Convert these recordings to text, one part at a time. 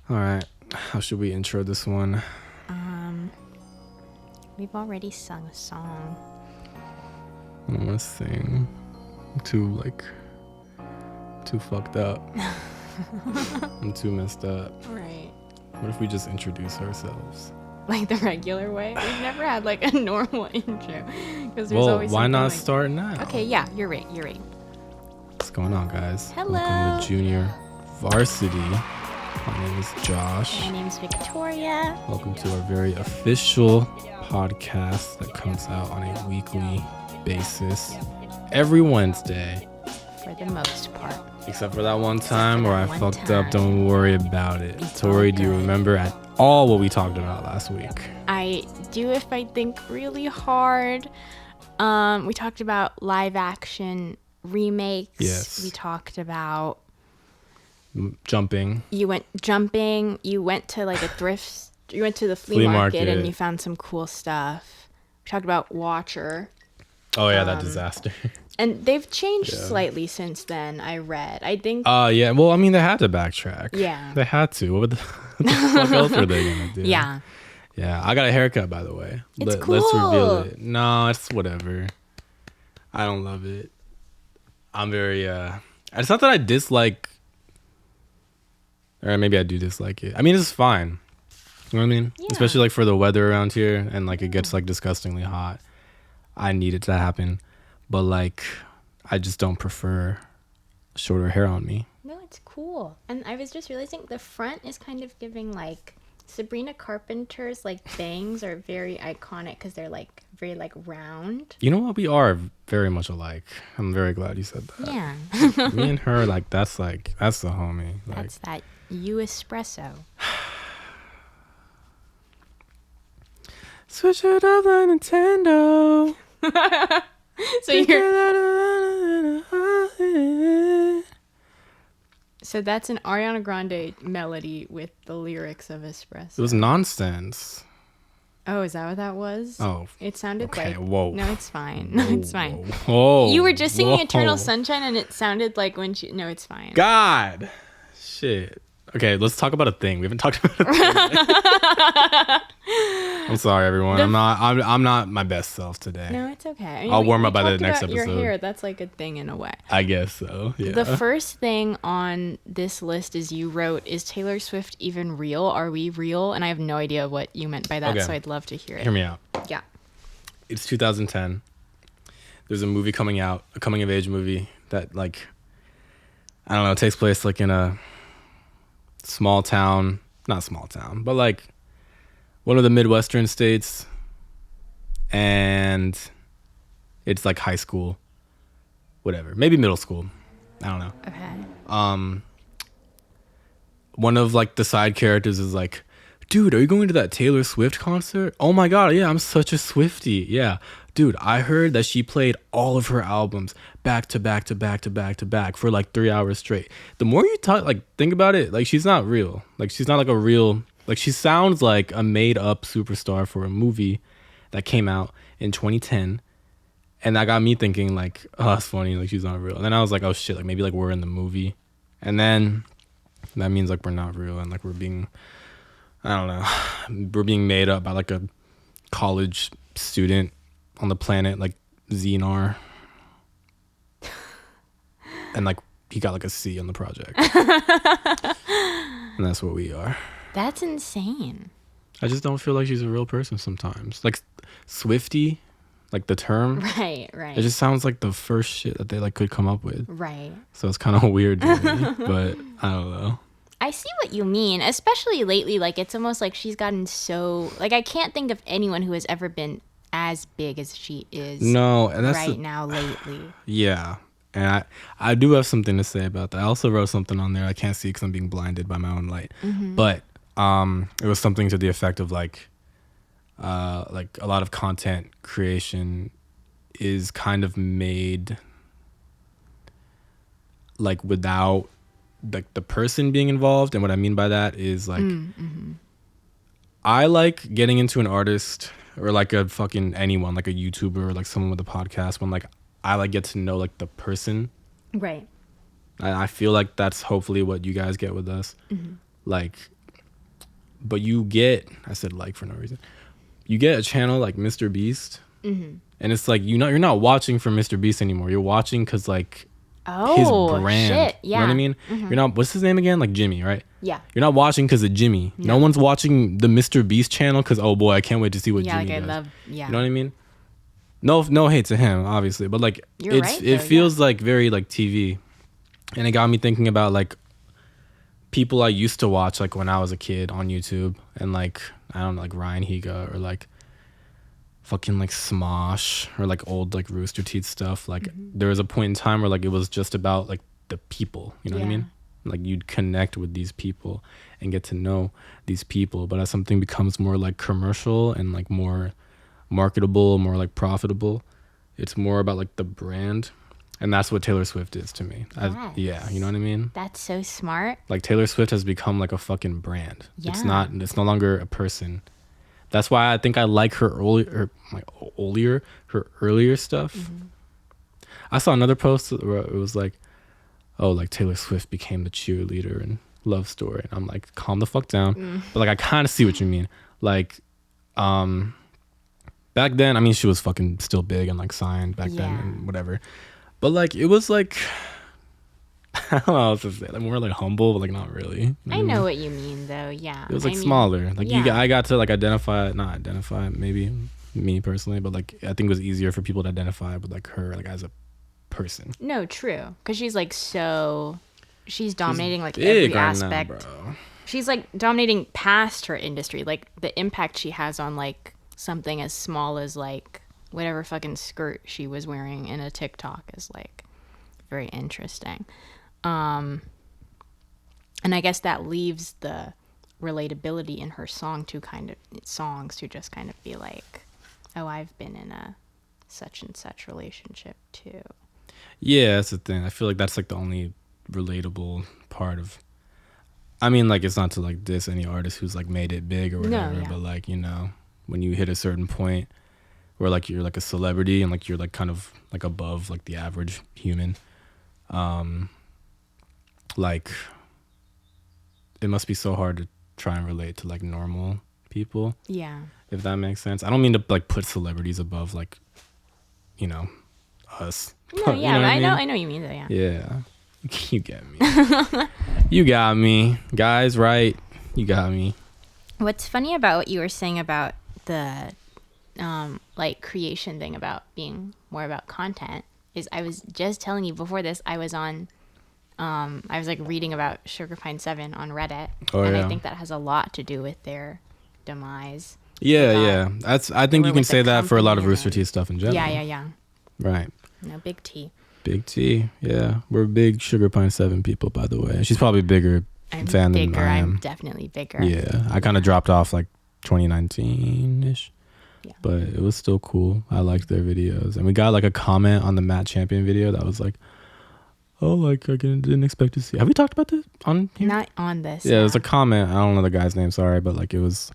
All right. How should we intro this one? We've already sung a song. I don't want to sing. I'm too fucked up. I'm too messed up. Right. What if we just introduce ourselves? Like the regular way? We've never had like a normal intro. Well, why not start now? Okay, yeah, you're right. What's going on, guys? Hello. Welcome to Junior Varsity. My name is Josh. My name's Victoria. Welcome to our very official podcast that comes out on a weekly basis every Wednesday. For the most part. Except for that one time where I fucked up. time. Don't worry about it. It's Tori, all do you good. remember at all what we talked about last week? I do if I think really hard. We talked about live action remakes. Yes. We talked about Jumping. you went jumping. You went to like a thrift. You went to the flea market and you found some cool stuff. We talked about Watcher. Oh, yeah, that disaster. And they've changed Yeah. slightly since then, I read. I think... Yeah. Well, I mean, they had to backtrack. Yeah. They had to. What the fuck else were they going to do? Yeah. Yeah. I got a haircut, by the way. It's Let's reveal cool. it. No, it's whatever. I don't love it. I'm very... It's not that I dislike... Or maybe I do dislike it. I mean, it's fine. You know what I mean? Yeah. Especially like for the weather around here and like it gets like disgustingly hot. I need it to happen. But like, I just don't prefer shorter hair on me. No, it's cool. And I was just realizing the front is kind of giving like... Sabrina Carpenter's like bangs are very iconic because they're like very like round. You know what? We are very much alike. I'm very glad you said that. Yeah. Me and her, like, that's the homie. Like, That's that U espresso. switch it up like Nintendo. So you're... So that's an Ariana Grande melody with the lyrics of espresso. It was nonsense. Oh, is that what that was? Oh, It sounded okay. like... Whoa. No, it's fine. No, it's fine. Whoa. You were just singing Whoa. Eternal Sunshine and it sounded like when she... No, it's fine. God. Shit. Okay, let's talk about a thing. We haven't talked about a thing. I'm sorry, everyone. I'm not my best self today. No, it's okay. I mean, I'll warm we up by the talked next about your episode. hair. That's like a thing in a way. I guess so. Yeah. The first thing on this list is you wrote, is Taylor Swift even real? Are we real? And I have no idea what you meant by that, Okay. so I'd love to hear it. Hear me out. Yeah. It's 2010. There's a movie coming out, a coming of age movie that like, I don't know, it takes place like in a small town, not small town, but like one of the Midwestern states. And it's like high school, whatever, maybe middle school. I don't know. Okay. One of like the side characters is like, dude, are you going to that Taylor Swift concert? Oh my God, yeah, I'm such a Swiftie. Yeah. Dude, I heard that she played all of her albums back to back to back to back to back for like 3 hours straight. The more you think about it, like she's not real. Like she's not like a real, like she sounds like a made up superstar for a movie that came out in 2010. And that got me thinking like, oh, that's funny. Like she's not real. And then I was like, oh shit, like maybe like we're in the movie. And then that means like we're not real and like we're being, I don't know, we're being made up by like a college student on the planet like Xenar. And like he got like a C on the project. And that's what we are. That's insane. I just don't feel like she's a real person sometimes. Like Swiftie, like the term. Right. It just sounds like the first shit that they like could come up with. Right. So it's kind of weird to me, but I don't know. I see what you mean, especially lately. Like, it's almost like she's gotten so... Like, I can't think of anyone who has ever been as big as she is No, and that's now lately. Yeah. And I do have something to say about that. I also wrote something on there. I can't see because I'm being blinded by my own light. Mm-hmm. But it was something to the effect of like a lot of content creation is kind of made like without like the person being involved. And what I mean by that is like I like getting into an artist or like a fucking anyone, like a YouTuber or like someone with a podcast when like I like get to know like the person. Right. And I feel like that's hopefully what you guys get with us. Mm-hmm. Like but you get, I said like for no reason, you get a channel like Mr. Beast, and it's like you're not watching for Mr. Beast anymore. You're watching because like his brand. Shit. Yeah. You know what I mean? You're not. What's his name again? Like Jimmy, right? Yeah. You're not watching because of Jimmy. No one's watching the Mr. Beast channel because oh boy, I can't wait to see what Jimmy does. You know what I mean? No hate to him, obviously, but like it feels like very like TV, and it got me thinking about like people I used to watch like when I was a kid on YouTube, and like I don't know, like Ryan Higa or like fucking like Smosh or like old like Rooster Teeth stuff. Like there was a point in time where like it was just about like the people, you know what I mean? Like you'd connect with these people and get to know these people, but as something becomes more like commercial and like more marketable, more like profitable, it's more about like the brand, and that's what Taylor Swift is to me. Yeah, you know what I mean? That's so smart. Like Taylor Swift has become like a fucking brand. It's no longer a person. That's why I think I like her earlier stuff. I saw another post where it was like, oh, like Taylor Swift became the cheerleader in Love Story, and I'm like, calm the fuck down. But like I kind of see what you mean. Like back then, I mean, she was fucking still big and like signed back then and whatever. But like, it was like, I don't know how else to say. Like more like humble, but like not really. You know I know what you mean, though. Yeah. It was like smaller. Like I got to like not identify, maybe me personally, but like I think it was easier for people to identify with like her like as a person. No, true, because she's like she's dominating like every aspect. Now, bro. She's like dominating past her industry. Like the impact she has on like something as small as like whatever fucking skirt she was wearing in a TikTok is like very interesting. And I guess that leaves the relatability in her songs to just kind of be like, oh, I've been in a such and such relationship too. Yeah, that's the thing. I feel like that's like the only relatable part of, I mean, like it's not to like diss any artist who's like made it big or whatever, but like, you know, when you hit a certain point where like you're like a celebrity and like you're like kind of like above like the average human, like it must be so hard to try and relate to like normal people. Yeah. If that makes sense. I don't mean to like put celebrities above like, you know, us. No, yeah, you know I know you mean that, yeah. Yeah. You get me. You got me. Guys, right? You got me. What's funny about what you were saying about the like creation thing about being more about content is I was just telling you before this, I was like reading about Sugar Pine 7 on Reddit, I think that has a lot to do with their demise. Yeah. I think you can say that for a lot of Rooster Teeth stuff in general. Yeah. Right. No, Big T. Big T. Yeah. We're big Sugar Pine 7 people, by the way. She's probably bigger fan than I am. I'm definitely bigger. Yeah. I kind of dropped off like 2019-ish. Yeah. But it was still cool. I liked their videos. And we got like a comment on the Matt Champion video that was like, oh, like I didn't expect to see. Have we talked about this on here? Not on this. Yeah, it was a comment. I don't know the guy's name, sorry, but like it was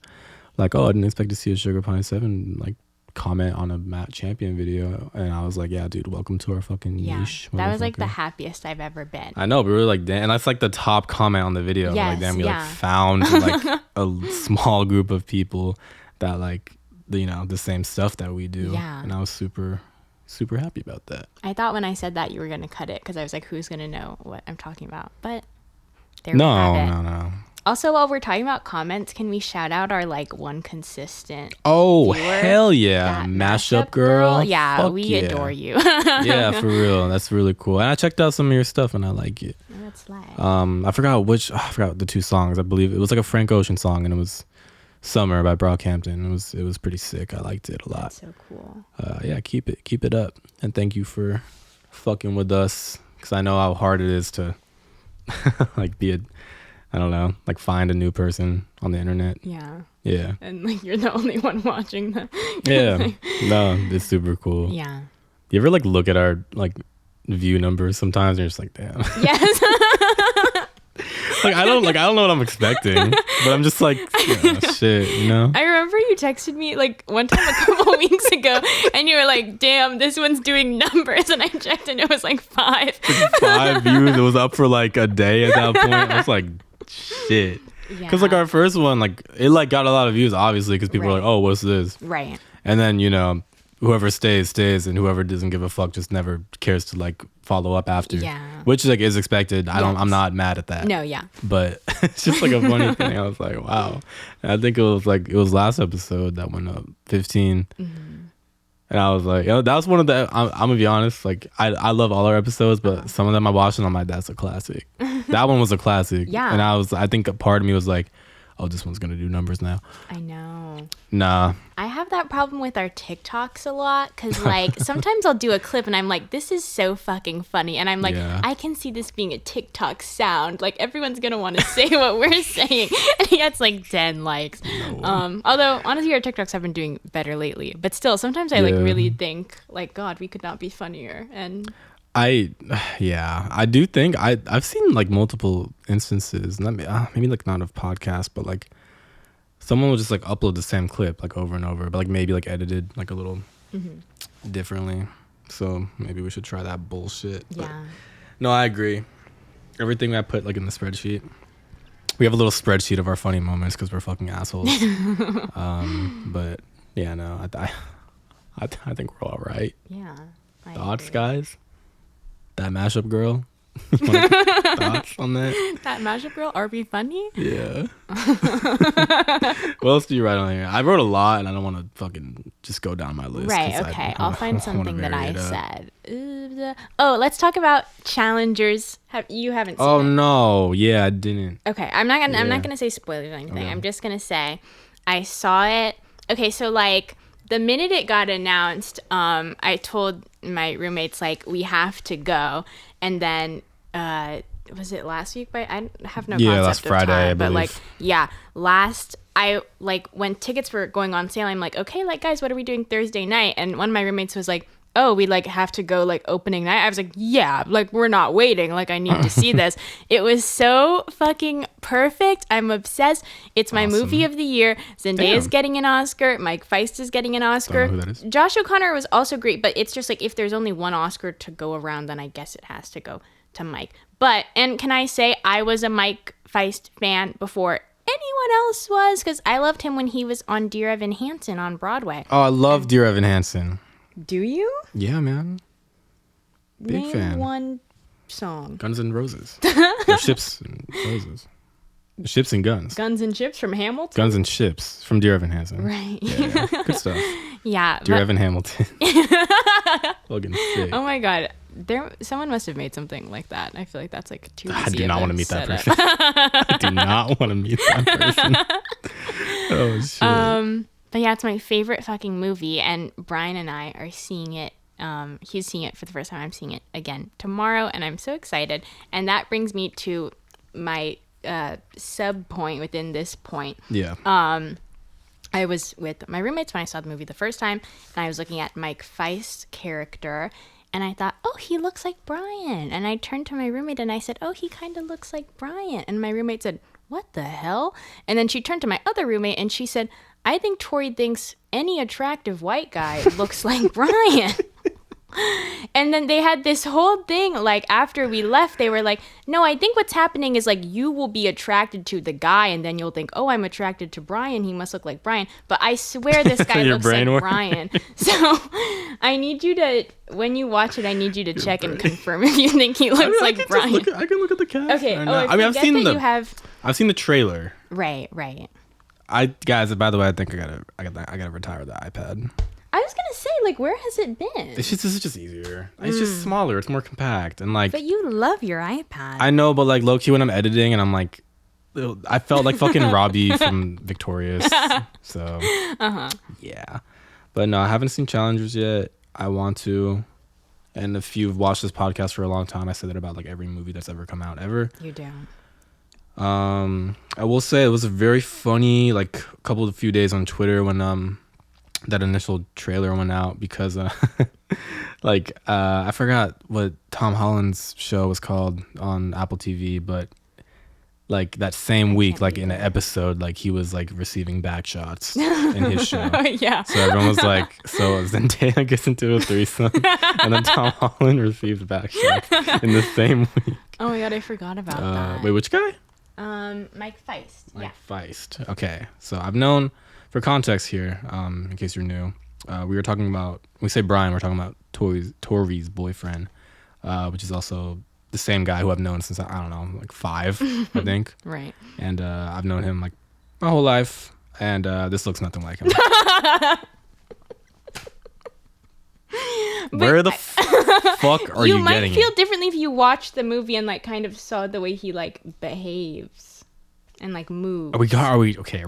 like, oh, I didn't expect to see a Sugar Pine 7 like comment on a Matt Champion video, and I was like, yeah, dude, welcome to our fucking niche. That was like the happiest I've ever been. I know, but we were like, damn, and that's like the top comment on the video. Yes, like, damn, we like found like a small group of people that like, you know, the same stuff that we do. Yeah, and I was super happy about that. I thought when I said that you were gonna cut it because I was like, who's gonna know what I'm talking about? But there we have it. No. Also, while we're talking about comments, can we shout out our like one consistent viewer? Hell yeah, Mashup Girl. Yeah, fuck we adore you. Yeah, for real, that's really cool. And I checked out some of your stuff and I like it. Oh, that's live. I forgot the two songs. I believe it was like a Frank Ocean song, and it was Summer by Brockhampton. It was pretty sick. I liked it a lot. That's so cool. Yeah, keep it up, and thank you for fucking with us, because I know how hard it is to like I don't know, like find a new person on the internet. Yeah, and like you're the only one watching them. Yeah. No, it's super cool. Yeah. You ever like look at our like view numbers sometimes and you're just like, damn. Yes. Like I don't know what I'm expecting, but I'm just like, yeah, shit, you know. I remember you texted me like one time a couple weeks ago, and you were like, "Damn, this one's doing numbers," and I checked, and it was like 5. 5 views. It was up for like a day at that point. I was like, shit. Because like our first one, like it like got a lot of views, obviously, because people were like, oh, what's this? Right. And then, you know, whoever stays, and whoever doesn't give a fuck just never cares to like follow up after. Yeah. Which like is expected. I'm not mad at that. No, yeah. But it's just like a funny thing. I was like, wow. And I think it was last episode that went up 15. And I was like, that was one of the, I'm gonna be honest, like I love all our episodes, but some of them I watched and I'm like, that's a classic. That one was a classic. Yeah. And I think a part of me was like, oh, this one's gonna do numbers now. I know. Nah. I have that problem with our TikToks a lot because, like, sometimes I'll do a clip and I'm like, this is so fucking funny. And I'm like, I can see this being a TikTok sound. Like, everyone's going to want to say what we're saying. And he gets like 10 likes. Although, honestly, our TikToks have been doing better lately. But still, sometimes I like really think, like, God, we could not be funnier. And I do think I've seen like multiple instances, maybe like not of podcasts, but like someone will just like upload the same clip like over and over, but like maybe like edited like a little differently. So maybe we should try that bullshit. Yeah. But no, I agree. Everything I put like in the spreadsheet. We have a little spreadsheet of our funny moments because we're fucking assholes. But yeah, no, I think we're all right. Yeah. Thoughts, guys? That mashup girl? Thoughts on that? That mashup girl? Are we funny? Yeah. What else do you write on here? I wrote a lot and I don't want to fucking just go down my list. Right, okay. I'll find something that I said. Oh, let's talk about challengers. You haven't seen it. Oh no. Yeah, I didn't. Okay, I'm not gonna say spoilers or anything. Okay. I'm just gonna say I saw it. Okay, so like the minute it got announced, I told my roommates like we have to go, and then was it last week? But I have no concept last Friday, of time, I believe. But like I like when tickets were going on sale, I'm like, okay, like guys, what are we doing Thursday night? And one of my roommates was like, oh, we like have to go like opening night. I was like, yeah, like we're not waiting. Like I need to see this. It was so fucking perfect. I'm obsessed. It's my movie of the year. Zendaya is getting an Oscar. Mike Faist is getting an Oscar. Don't know who that is. Josh O'Connor was also great, but it's just like if there's only one Oscar to go around, then I guess it has to go to Mike. But, and can I say I was a Mike Faist fan before anyone else was, because I loved him when he was on Dear Evan Hansen on Broadway. Oh, I love Dear Evan Hansen. Do you? Yeah, man. Big Name fan. one song. Guns and Roses. Or Ships and Roses. Ships and Guns. Guns and Chips from Hamilton? Guns and Ships from Dear Evan Hansen. Right. Yeah. Good stuff. Yeah. Dear Evan Hamilton. Fucking sick. Oh my God. Someone must have made something like that. I feel like that's like too easy. I do not want to meet that person. setup. I do not want to meet that person. Oh, shit. But yeah, it's my favorite fucking movie, and Brian and I are seeing it. He's seeing it for the first time. I'm seeing it again tomorrow, and I'm so excited. And that brings me to my sub point within this point. Yeah. I was with my roommates when I saw the movie the first time, and I was looking at Mike Faist's character, and I thought, oh, he looks like Brian. And I turned to my roommate and I said, oh, he kind of looks like Brian. And my roommate said, what the hell? And then she turned to my other roommate and she said, I think Tori thinks any attractive white guy looks like Brian. And then they had this whole thing, like after we left, they were like, no, I think what's happening is like you will be attracted to the guy and then you'll think, oh, I'm attracted to Brian. He must look like Brian. But I swear this guy looks like Brian. So I need you to, when you watch it, I need you to check and confirm if you think he looks like Brian. I can look at the cast. Okay. I've seen the trailer. Right. Guys, by the way, I think I gotta retire the iPad. I was gonna say, like, where has it been? It's just easier. It's just smaller. It's more compact and like. But you love your iPad. I know, but like low key when I'm editing and I'm like, I felt like fucking Robbie from Victorious. So. Yeah, but no, I haven't seen Challengers yet. I want to, and if you've watched this podcast for a long time, I say that about like every movie that's ever come out ever. You do. I will say it was a very funny like few days on Twitter when that initial trailer went out because I forgot what Tom Holland's show was called on Apple TV, but like that same week, like in an episode, like he was like receiving back shots in his show. Yeah. So everyone was like, so Zendaya gets into a threesome and then Tom Holland receives back shots in the same week. Oh my God, I forgot about that. Wait, which guy? Mike Feist. Mike Feist. Okay, so I've known, for context here, in case you're new, we were talking about, when we say Brian, we're talking about Tori's boyfriend, which is also the same guy who I've known since, I don't know, like 5, I think. Right. And I've known him like my whole life, and this looks nothing like him. Where the fuck are you getting it? You might feel differently if you watch the movie and like kind of saw the way he like behaves and like moves. Are we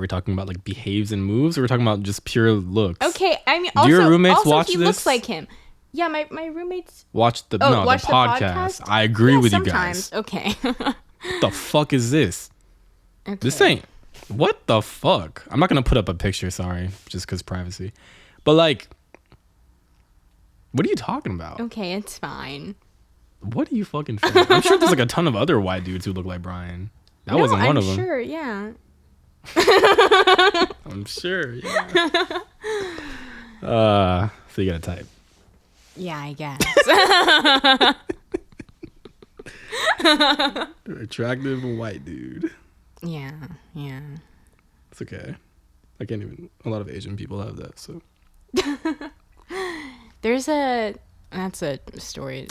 talking about like behaves and moves, or are we talking about just pure looks? Okay, I mean, do your roommates watch he this? Looks like him. Yeah, my roommates watch the podcast. I agree with you guys. Okay. What the fuck is this? Okay. This ain't. What the fuck? I'm not gonna put up a picture. Sorry, just because privacy. But like, what are you talking about? Okay, it's fine. What are you fucking saying? I'm sure there's like a ton of other white dudes who look like Brian. That wasn't one of them. I'm sure, yeah. I'm sure, yeah. So you gotta type. Yeah, I guess. Attractive white dude. Yeah. It's okay. I can't even. A lot of Asian people have that, so. That's a story.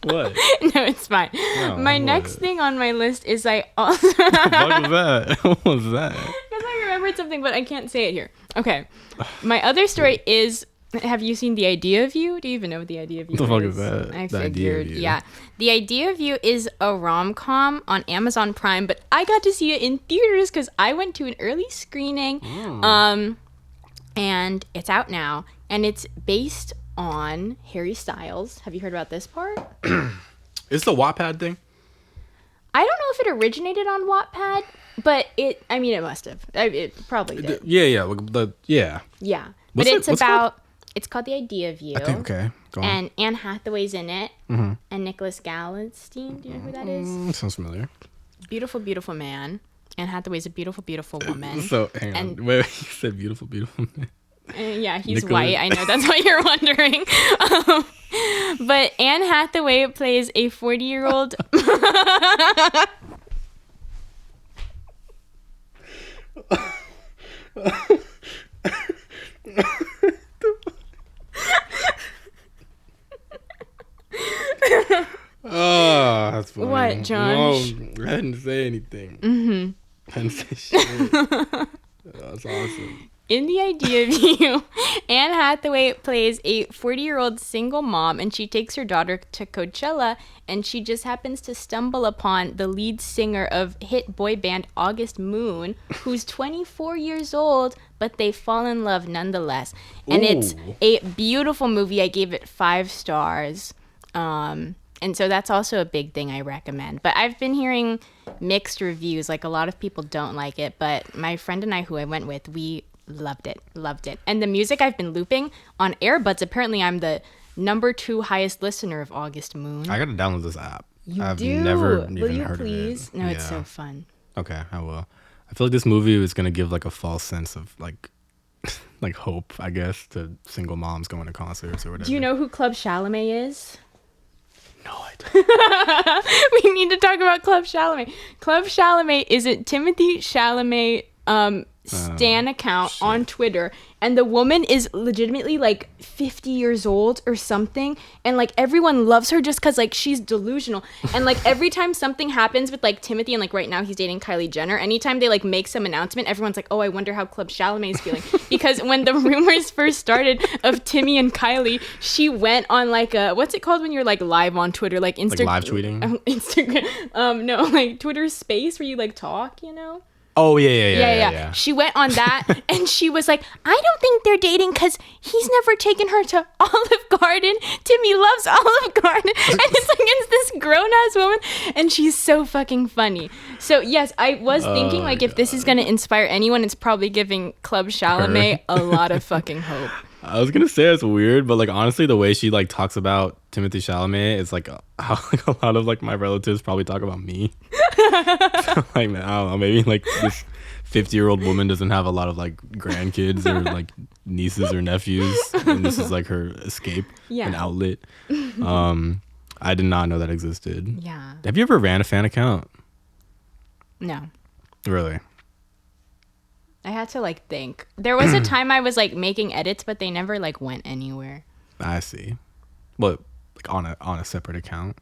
What? No, it's fine. No, my next thing on my list is I also. What the fuck was that? What was that? Because I remembered something, but I can't say it here. Okay. My other story is. Have you seen The Idea of You? Do you even know what The Idea of You is? What the fuck is that? I The figured. Idea of You. Yeah. The Idea of You is a rom-com on Amazon Prime, but I got to see it in theaters because I went to an early screening. And it's out now. And it's based on Harry Styles. Have you heard about this part? It's the Wattpad thing? I don't know if it originated on Wattpad, but it must have. It probably did. Yeah. Yeah. What's But it called? It's called The Idea of You. I think, okay. Go on. And Anne Hathaway's in it. Mm-hmm. And Nicholas Gallenstein. Do you know who that is? Sounds familiar. Beautiful, beautiful man. Anne Hathaway's a beautiful, beautiful woman. So, hang on. Wait, you said beautiful, beautiful man. Yeah, he's Nicholas. white. I know. That's what you're wondering. But Anne Hathaway plays a 40-year-old... Oh, that's funny. What, Josh? No, I didn't say anything. I didn't say shit. That's awesome. In The Idea of You, Anne Hathaway plays a 40-year-old single mom, and she takes her daughter to Coachella, and she just happens to stumble upon the lead singer of hit boy band August Moon, who's 24 years old, but they fall in love nonetheless. And it's a beautiful movie. I gave it 5 stars. And so that's also a big thing I recommend. But I've been hearing mixed reviews. Like, a lot of people don't like it, but my friend and I, who I went with, we loved it. And the music I've been looping on AirBuds, apparently I'm the number 2 highest listener of August Moon. I gotta download this app. I've never even Will you heard please? of it. No, it's so fun. Okay, I will. I feel like this movie is gonna give like a false sense of like like hope, I guess, to single moms going to concerts or whatever. Do you know who Club Chalamet is? No, I don't. We need to talk about Club Chalamet. Club Chalamet is a Timothy Chalamet stan account on Twitter, and the woman is legitimately like 50 years old or something, and like everyone loves her just because like she's delusional. And like every time something happens with like Timothy, and like right now he's dating Kylie Jenner, anytime they like make some announcement, everyone's like, oh, I wonder how Club Chalamet is feeling. Because when the rumors first started of Timmy and Kylie, she went on like a, what's it called when you're like live on Twitter, like Instagram, like live tweeting? Instagram, no, like Twitter Space where you like talk, you know? Oh, yeah. She went on that, and she was like, I don't think they're dating because he's never taken her to Olive Garden. Timmy loves Olive Garden. And it's like, it's this grown-ass woman, and she's so fucking funny. So, yes, I was thinking, like, if this is going to inspire anyone, it's probably giving Club Chalamet a lot of fucking hope. I was gonna say it's weird, but like honestly, the way she like talks about Timothy Chalamet is like how like, a lot of like my relatives probably talk about me. So, like, man, I don't know, maybe like this 50-year-old woman doesn't have a lot of like grandkids or like nieces or nephews, and this is like her escape, an outlet. I I did not know that existed. Yeah. Have you ever ran a fan account? No. Really? I had to like think. There was a time I was like making edits, but they never like went anywhere. I see. What, like on a separate account?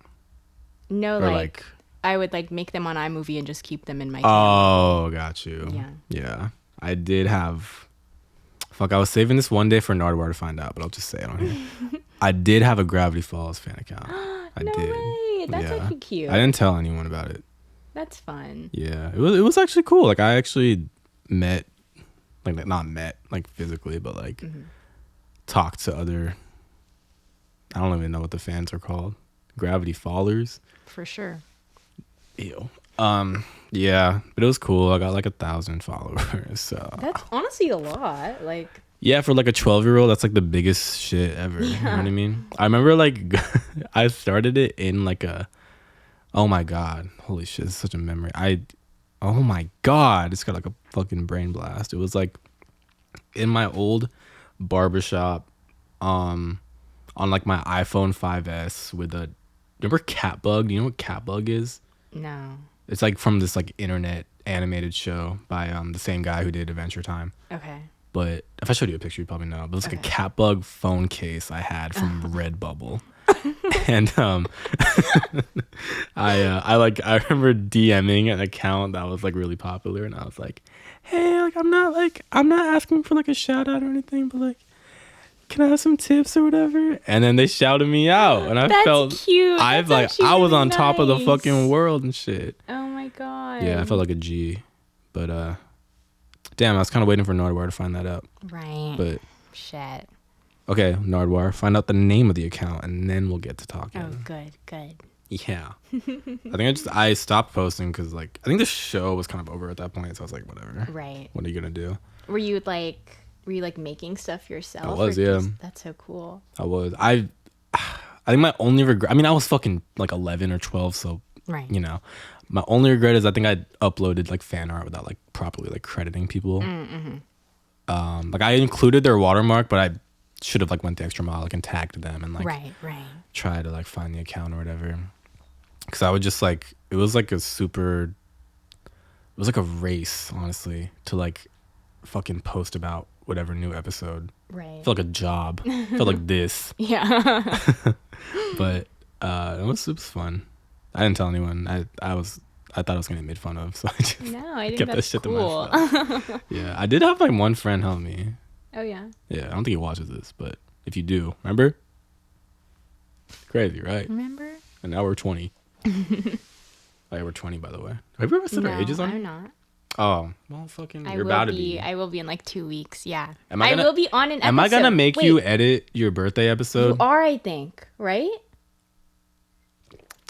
No, Or like I would like make them on iMovie and just keep them in my Oh, got you. Yeah. Yeah. I did have. Fuck, I was saving this one day for Nardwar to find out, but I'll just say it on here. I did have a Gravity Falls fan account. I No did. way. That's actually cute. I didn't tell anyone about it. That's fun. Yeah, it was actually cool. Like I actually met, like not met like physically, but like talked to other. I don't even know what the fans are called. Gravity Fallers. For sure. Ew. Yeah, but it was cool. I got like 1,000 followers. So That's honestly a lot. Like yeah, for like a 12-year-old, that's like the biggest shit ever. You know what I mean? I remember like I started it in like a. Oh my god! Holy shit! It's such a memory. Oh my god! It's got like a fucking brain blast. It was like in my old barbershop, on like my iPhone 5S with a. Remember Catbug? Do you know what Catbug is? no. It's like from this like internet animated show by the same guy who did Adventure Time. Okay. But if I showed you a picture, you probably know. But it's like a Catbug phone case I had from Redbubble. And I remember DMing an account that was like really popular, and I was like, hey, like I'm not asking for like a shout out or anything, but like, can I have some tips or whatever? And then they shouted me out, and I That's felt cute. I That's was really on top of the nice. fucking world and shit. Oh my god. Yeah, I felt like a G, but damn, I was kind of waiting for Nardwar to find that out. Right. But shit. okay, Nardwar, find out the name of the account, and then we'll get to talking. Oh, good. Yeah. I think I stopped posting because like I think the show was kind of over at that point, so I was like, whatever. Right. What are you gonna do? Were you like making stuff yourself? I was, or yeah. That's so cool. I think my only regret. I mean, I was fucking like 11 or 12, so Right. you know, my only regret is I think I uploaded like fan art without like properly like crediting people. Like I included their watermark, but I should have like went the extra mile, like and tagged them and like Right. try to like find the account or whatever. Because I would just like it was like a race, honestly, to like fucking post about whatever new episode. Right. I felt like a job. I felt like this. Yeah. But it was fun. I didn't tell anyone. I thought I was gonna get made fun of, so I just No, I think kept that that's shit cool. to myself. Yeah, I did have like one friend help me. Oh yeah. Yeah, I don't think he watches this, but if you do, remember? Crazy, right? Remember? And now we're 20. Like we're 20, by the way. Have you ever said our ages on? I'm not. Oh, well, fucking, I you're will about to be. be. I will be in like 2 weeks. Yeah. I will be on an episode. Am I gonna make Wait, you edit your birthday episode? You are, I think, right?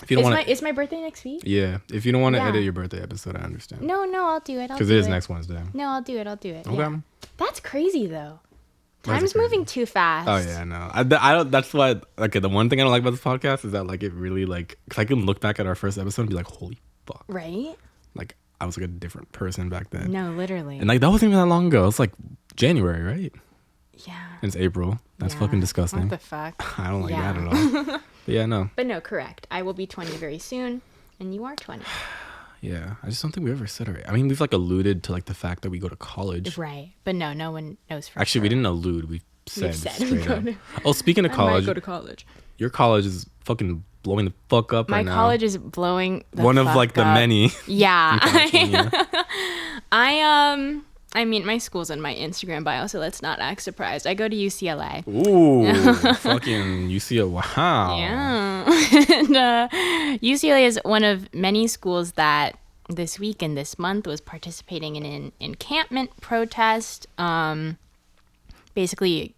If you don't want to, Is my birthday next week? yeah. If you don't want to Yeah. edit your birthday episode, I understand. No, I'll do it. Because it is next Wednesday. No, I'll do it. Okay. Yeah. That's crazy though. Why is it Time's crazy? moving too fast. Oh yeah, no. I don't. That's why. Okay, the one thing I don't like about this podcast is that like it really like because I can look back at our first episode and be like, holy fuck, Right? like I was like a different person back then. No, literally. And like that wasn't even that long ago. It's like January, right? Yeah. And it's April. That's Yeah. fucking disgusting. What the fuck? I don't like Yeah. that at all. But yeah, no. But no, correct. I will be 20 very soon, and you are 20. Yeah, I just don't think we ever said it. I mean, we've like alluded to like the fact that we go to college. Right. But no one knows for Actually, sure. we didn't allude. We said said straight we go up. to- Oh, speaking of I college, might go to college. your college is fucking blowing the fuck up My right now. college is blowing the One of fuck like the up. many. Yeah. in California. I mean, my school's in my Instagram bio, so let's not act surprised. I go to UCLA. Ooh, fucking UCLA. Wow. Yeah. And UCLA is one of many schools that this week and this month was participating in an encampment protest, basically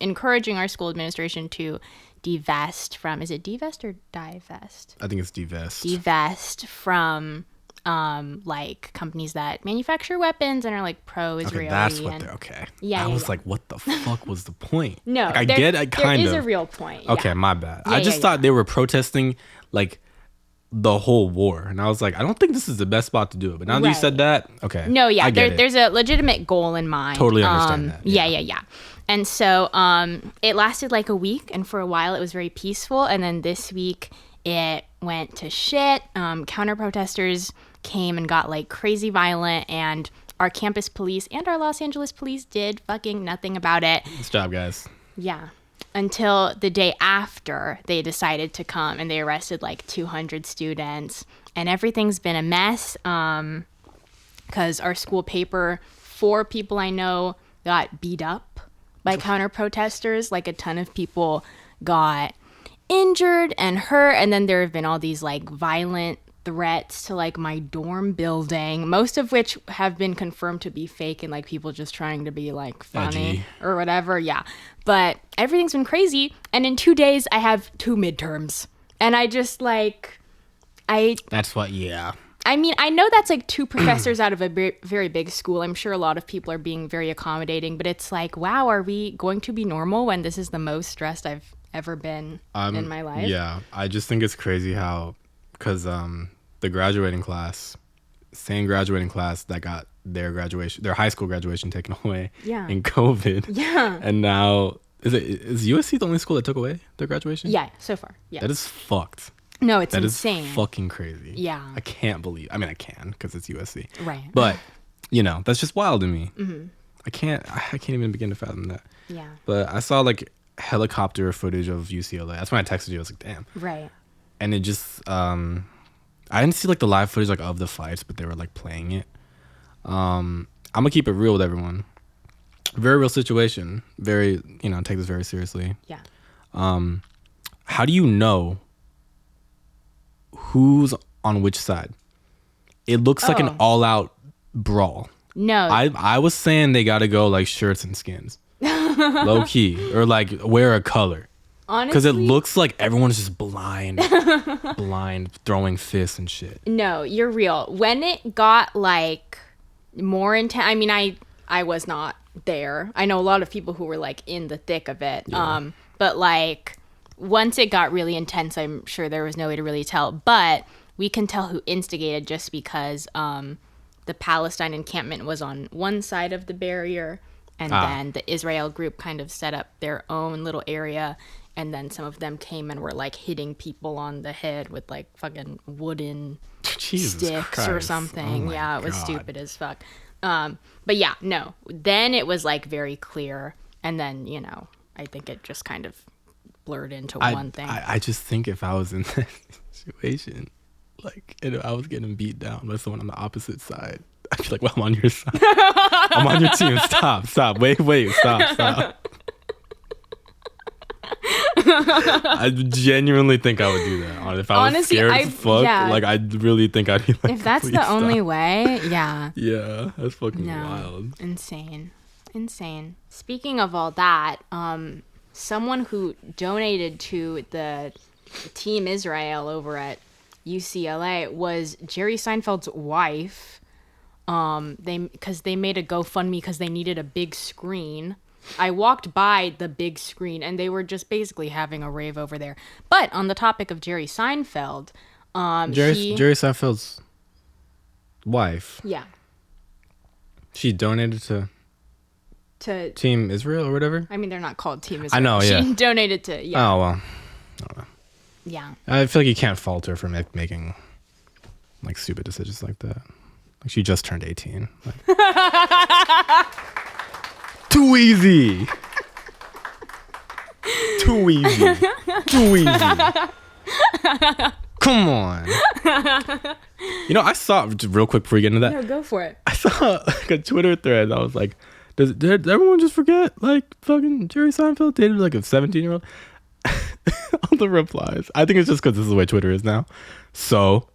encouraging our school administration to divest from, is it divest or divest? I think it's divest. Divest from like companies that manufacture weapons and are like pro-Israeli. Okay, that's what and, they're okay. Yeah, I yeah, was yeah. like, what the fuck was the point? No, like, I kind there of. is a real point. Okay, yeah. my bad. Yeah, I just yeah, thought they were protesting like the whole war. And I was like, I don't think this is the best spot to do it. But now that you said that, okay. No, yeah, I get it. there's a legitimate goal in mind. Totally understand that. Yeah. And so it lasted like a week, and for a while it was very peaceful. And then this week it went to shit. Counter protesters came and got like crazy violent, and our campus police and our Los Angeles police did fucking nothing about it. Nice job, guys. Yeah. Until the day after they decided to come, and they arrested like 200 students, and everything's been a mess. Because our school paper, 4 people I know got beat up by counter protesters. Like a ton of people got injured and hurt. And then there have been all these like violent threats to like my dorm building, most of which have been confirmed to be fake and like people just trying to be like funny Edgy. or whatever. Yeah. But everything's been crazy. And in 2 days I have 2 midterms. And I just like, That's what, yeah. I mean, I know that's like 2 professors out of a very big school. I'm sure a lot of people are being very accommodating, but it's like, wow, are we going to be normal when this is the most stressed I've ever been in my life? Yeah. I just think it's crazy how, because the graduating class, same graduating class that got their high school graduation taken away in COVID. Yeah. And now, is USC the only school that took away their graduation? Yeah, so far. Yeah. That is fucked. No, it's That insane. is fucking crazy. Yeah. I can't believe. I mean, I can because it's USC. Right. But that's just wild to me. Mm-hmm. I can't even begin to fathom that. Yeah. But I saw like helicopter footage of UCLA. That's when I texted you. I was like, damn. Right. And it just I didn't see like the live footage like of the fights, but they were like playing it. I'm gonna keep it real with everyone. Very real situation. Very, take this very seriously. Yeah. How do you know who's on which side? It looks like an all-out brawl. No. I was saying they gotta go like shirts and skins. Low key. Or like wear a color. Honestly, because it looks like everyone's just blind throwing fists and shit. No, you're real. When it got like more intense, I mean, I was not there. I know a lot of people who were like in the thick of it. Yeah. But like once it got really intense, I'm sure there was no way to really tell. But we can tell who instigated just because the Palestine encampment was on one side of the barrier, and then the Israel group kind of set up their own little area. And then some of them came and were like hitting people on the head with like fucking wooden sticks or something. Oh yeah, it was God. stupid as fuck. But yeah, no. Then it was like very clear. And then, I think it just kind of blurred into one thing. I just think if I was in that situation, like, and I was getting beat down by someone on the opposite side, I'd be like, well, I'm on your side. I'm on your team. Stop. Wait, stop. I genuinely think I would do that. If I was scared as fuck, like I really think I'd be like, if that's the only way, yeah. Yeah, that's fucking wild. Insane. Speaking of all that, someone who donated to the Team Israel over at UCLA was Jerry Seinfeld's wife. Because they made a GoFundMe because they needed a big screen. I walked by the big screen and they were just basically having a rave over there. But on the topic of Jerry Seinfeld, Jerry Seinfeld's wife. Yeah. She donated to Team Israel or whatever. I mean, they're not called Team Israel. I know, yeah. She donated to, Oh, well. I don't know. Yeah. I feel like you can't fault her for making like stupid decisions like that. Like she just turned 18. Like, too easy. Come on. I saw, real quick before we get into that. No, go for it. I saw like a Twitter thread. I was like, did everyone just forget like fucking Jerry Seinfeld dated like a 17-year-old? All the replies. I think it's just because this is the way Twitter is now. So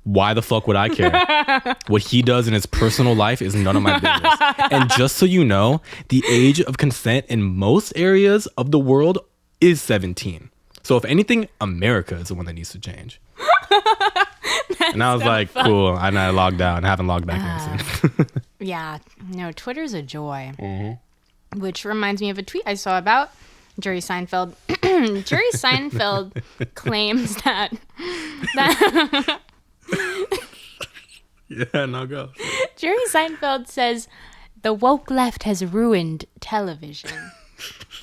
why the fuck would I care? What he does in his personal life is none of my business. And just so you know, the age of consent in most areas of the world is 17. So if anything, America is the one that needs to change. And I was so like, fun. Cool. And I logged out and haven't logged back in since. Yeah. No, Twitter's a joy. Mm-hmm. Which reminds me of a tweet I saw about Jerry Seinfeld. Jerry Seinfeld claims that Yeah, no go. Jerry Seinfeld says the woke left has ruined television.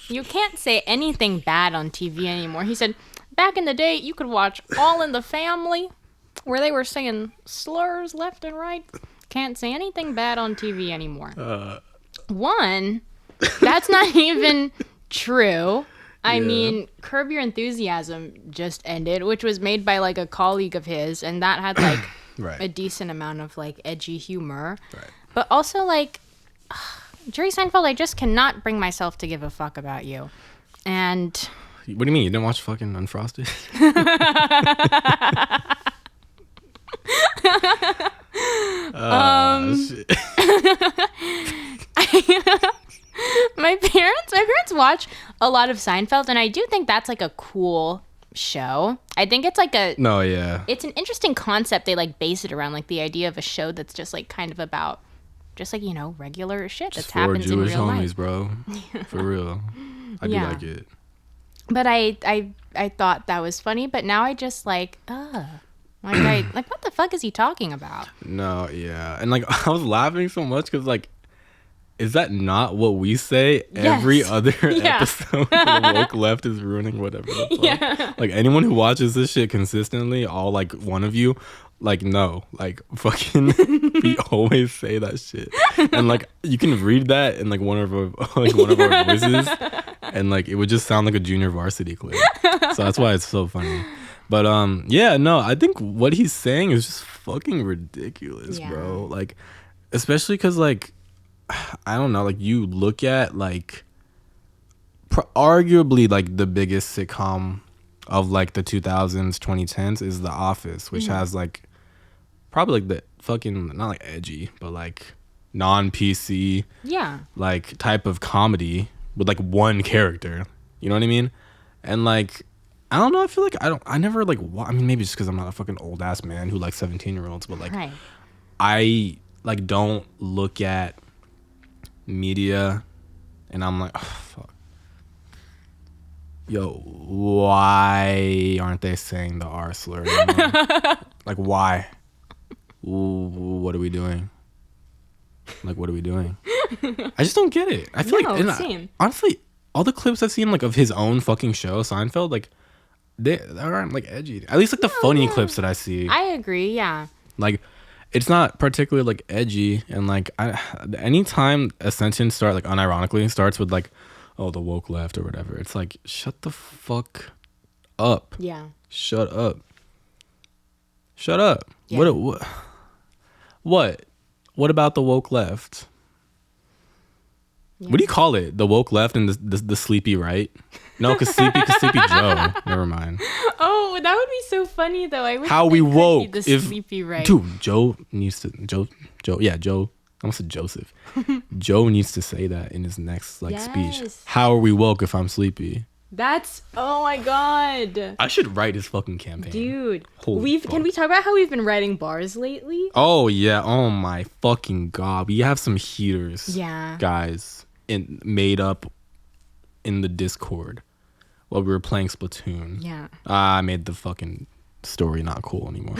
You can't say anything bad on TV anymore. He said, back in the day, you could watch All in the Family, where they were saying slurs left and right. Can't say anything bad on TV anymore. One, that's not even true. I mean, Curb Your Enthusiasm just ended, which was made by like a colleague of his, and that had like a decent amount of like edgy humor. Right. But also like Jerry Seinfeld, I just cannot bring myself to give a fuck about you. And what do you mean? You didn't watch fucking Unfrosted? Shit. My parents watch a lot of Seinfeld, and I do think that's like a cool show. I think it's like it's an interesting concept. They like base it around like the idea of a show that's just like kind of about just like, you know, regular shit that's happens in real life. Jewish homies, bro. For real. I do like it. But I thought that was funny, but now I just like, like what the fuck is he talking about? No, yeah. And like I was laughing so much because like, is that not what we say every other episode? The woke left is ruining whatever the fuck. Yeah. Like anyone who watches this shit consistently, all like one of you, like no, like fucking we always say that shit. And like you can read that in like one of our voices and like it would just sound like a junior varsity clip. So that's why it's so funny. But yeah, no, I think what he's saying is just fucking ridiculous, bro. Like especially cuz like I don't know, like you look at like arguably like the biggest sitcom of like the 2000s 2010s is The Office, which has like probably like the fucking not like edgy but like non-PC like type of comedy with like one character, you know what I mean? And like I don't know, I feel like I never like I mean maybe just because I'm not a fucking old ass man who likes 17-year-olds, but like I like don't look at media and I'm like, oh, fuck. Yo, why aren't they saying the R slur anymore? Like why? What are we doing? Like what are we doing? I just don't get it. I feel honestly, all the clips I've seen like of his own fucking show, Seinfeld, like they aren't like edgy. At least like the funny clips that I see. I agree, yeah. Like it's not particularly like edgy, and like anytime a sentence unironically starts with like, oh, the woke left or whatever, it's like shut the fuck up. Yeah. Shut up. Yeah. What about the woke left? Yeah. What do you call it? The woke left and the sleepy right? No, because sleepy Joe. Never mind. Oh, that would be so funny though. I wish how we woke the sleepy right. Dude, Joe. Yeah, Joe. I almost said Joseph. Joe needs to say that in his next speech. How are we woke if I'm sleepy? That's oh my god. I should write his fucking campaign. Dude. Can we talk about how we've been writing bars lately? Oh yeah. Oh my fucking god. We have some heaters. Yeah. Guys made up in the Discord while we were playing Splatoon. Yeah. I made the fucking story not cool anymore.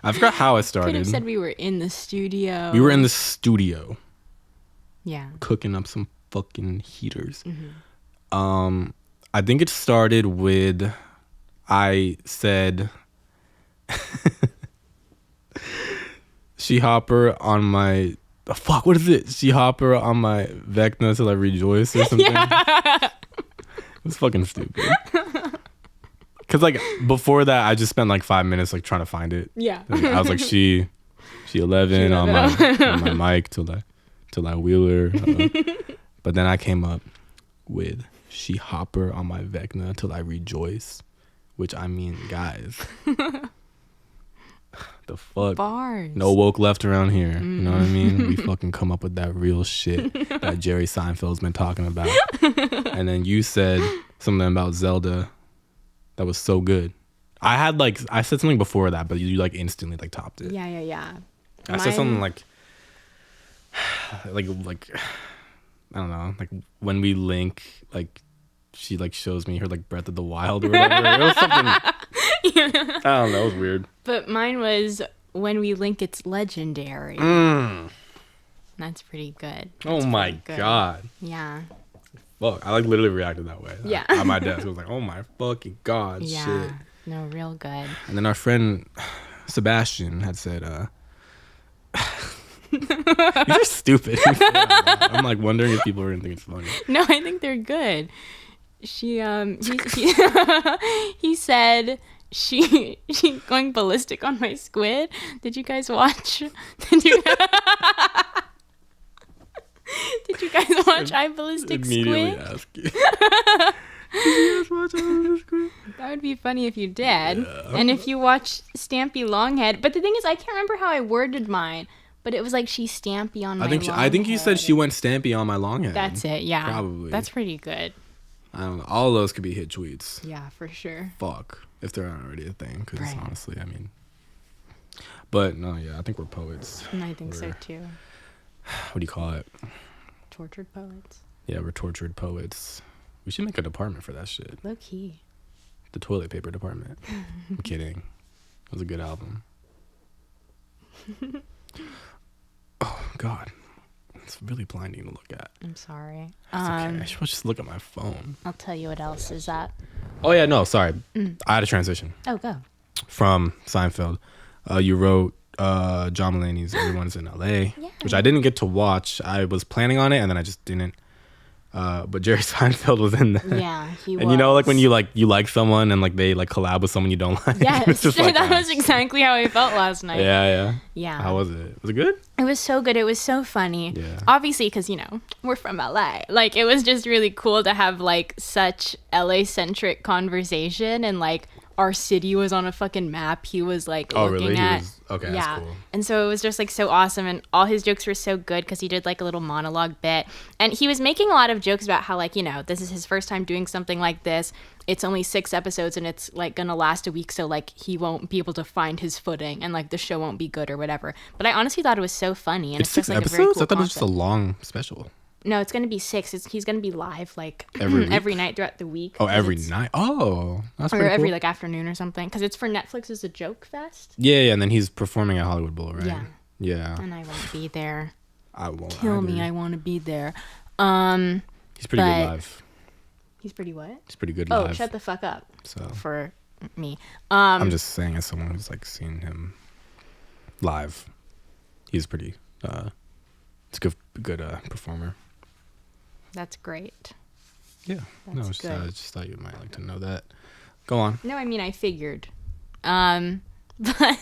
I forgot how I started. Could have said we were in the studio. We were in the studio. Yeah. Cooking up some fucking heaters. Mm-hmm. I think it started with I said she hopper on my what is it? She hopper on my Vecna till I rejoice or something. Yeah. It was fucking stupid. Cause like before that, I just spent like 5 minutes like trying to find it. Yeah. I was like she 11 on my mic till I wheel her. But then I came up with she hopper on my Vecna till I rejoice, which I mean, guys. The fuck? Bars. No woke left around here. You know what I mean? We fucking come up with that real shit that Jerry Seinfeld's been talking about. And then you said something about Zelda that was so good. I said something before that, but you like instantly like topped it. Yeah. I said something like I don't know, like when we link, like she like shows me her like Breath of the Wild or whatever. It was something. I don't know. It was weird. But mine was when we link, it's legendary. That's pretty good. Oh my god. Yeah. Well, I like literally reacted that way. Yeah. On my desk, I was like, "Oh my fucking god, Yeah. shit." No, real good. And then our friend Sebastian had said, "You're stupid." I'm like wondering if people are gonna think it's funny. No, I think they're good. He he said she going ballistic on my squid. Did you guys watch? Did you guys watch I Ballistic Immediately Squid? ask you. Did you guys watch I Ballistic Squid? That would be funny if you did. Yeah. And if you watch Stampy Longhead. But the thing is, I can't remember how I worded mine. But it was like she's Stampy on my I think you said she went Stampy on my long head. That's it, yeah. Probably. That's pretty good. I don't know. All of those could be hit tweets. Yeah, for sure. Fuck. If they're not already a thing. Because Right. honestly, I mean. But no, yeah, I think we're poets. And I think so too. What do you call it? Tortured poets. Yeah, we're tortured poets. We should make a department for that shit. Low key. The toilet paper department. I'm kidding. It was a good album. Oh, God. It's really blinding to look at. I'm sorry. It's okay. I should just look at my phone. I'll tell you what else is up. Oh, yeah, no, sorry. I had a transition Oh, go. from Seinfeld. You wrote John Mulaney's Everyone's in LA, which I didn't get to watch. I was planning on it, and then I just didn't. But Jerry Seinfeld was in there. Yeah, he was. And you know, like when you like someone and like they like collab with someone you don't like. Yes, It's just like, that was exactly how I felt last night. Yeah. Yeah. How was it? Was it good? It was so good. It was so funny. Yeah. Obviously, because, we're from LA. Like, it was just really cool to have, like, such LA-centric conversation. And, like, our city was on a fucking map. He was, like, looking at. Okay, yeah. that's cool. And so it was just, like, so awesome. And all his jokes were so good because he did, like, a little monologue bit. And he was making a lot of jokes about how, like, this is his first time doing something like this. It's only 6 episodes and it's like gonna last a week, so like he won't be able to find his footing and like the show won't be good or whatever. But I honestly thought it was so funny, and it's just 6 like episodes? a very cool I thought it was just a concept. long special. No, it's gonna be 6. He's gonna be live like Every every week? night throughout the week. Oh, 'cause every it's- night. Oh, that's or pretty every cool. like afternoon or something, because it's for Netflix as a joke fest. Yeah, and then he's performing at Hollywood Bowl, right? Yeah. Yeah. And I won't be there. I won't. Kill me, either. I want to be there. He's pretty but- good live. He's pretty what? He's pretty good Oh, live. shut the fuck up. So For me. I'm just saying, as someone who's like seen him live, he's pretty. It's a good performer. That's great. Yeah. That's I good. just thought you might like to know that. Go on. No, I mean, I figured. But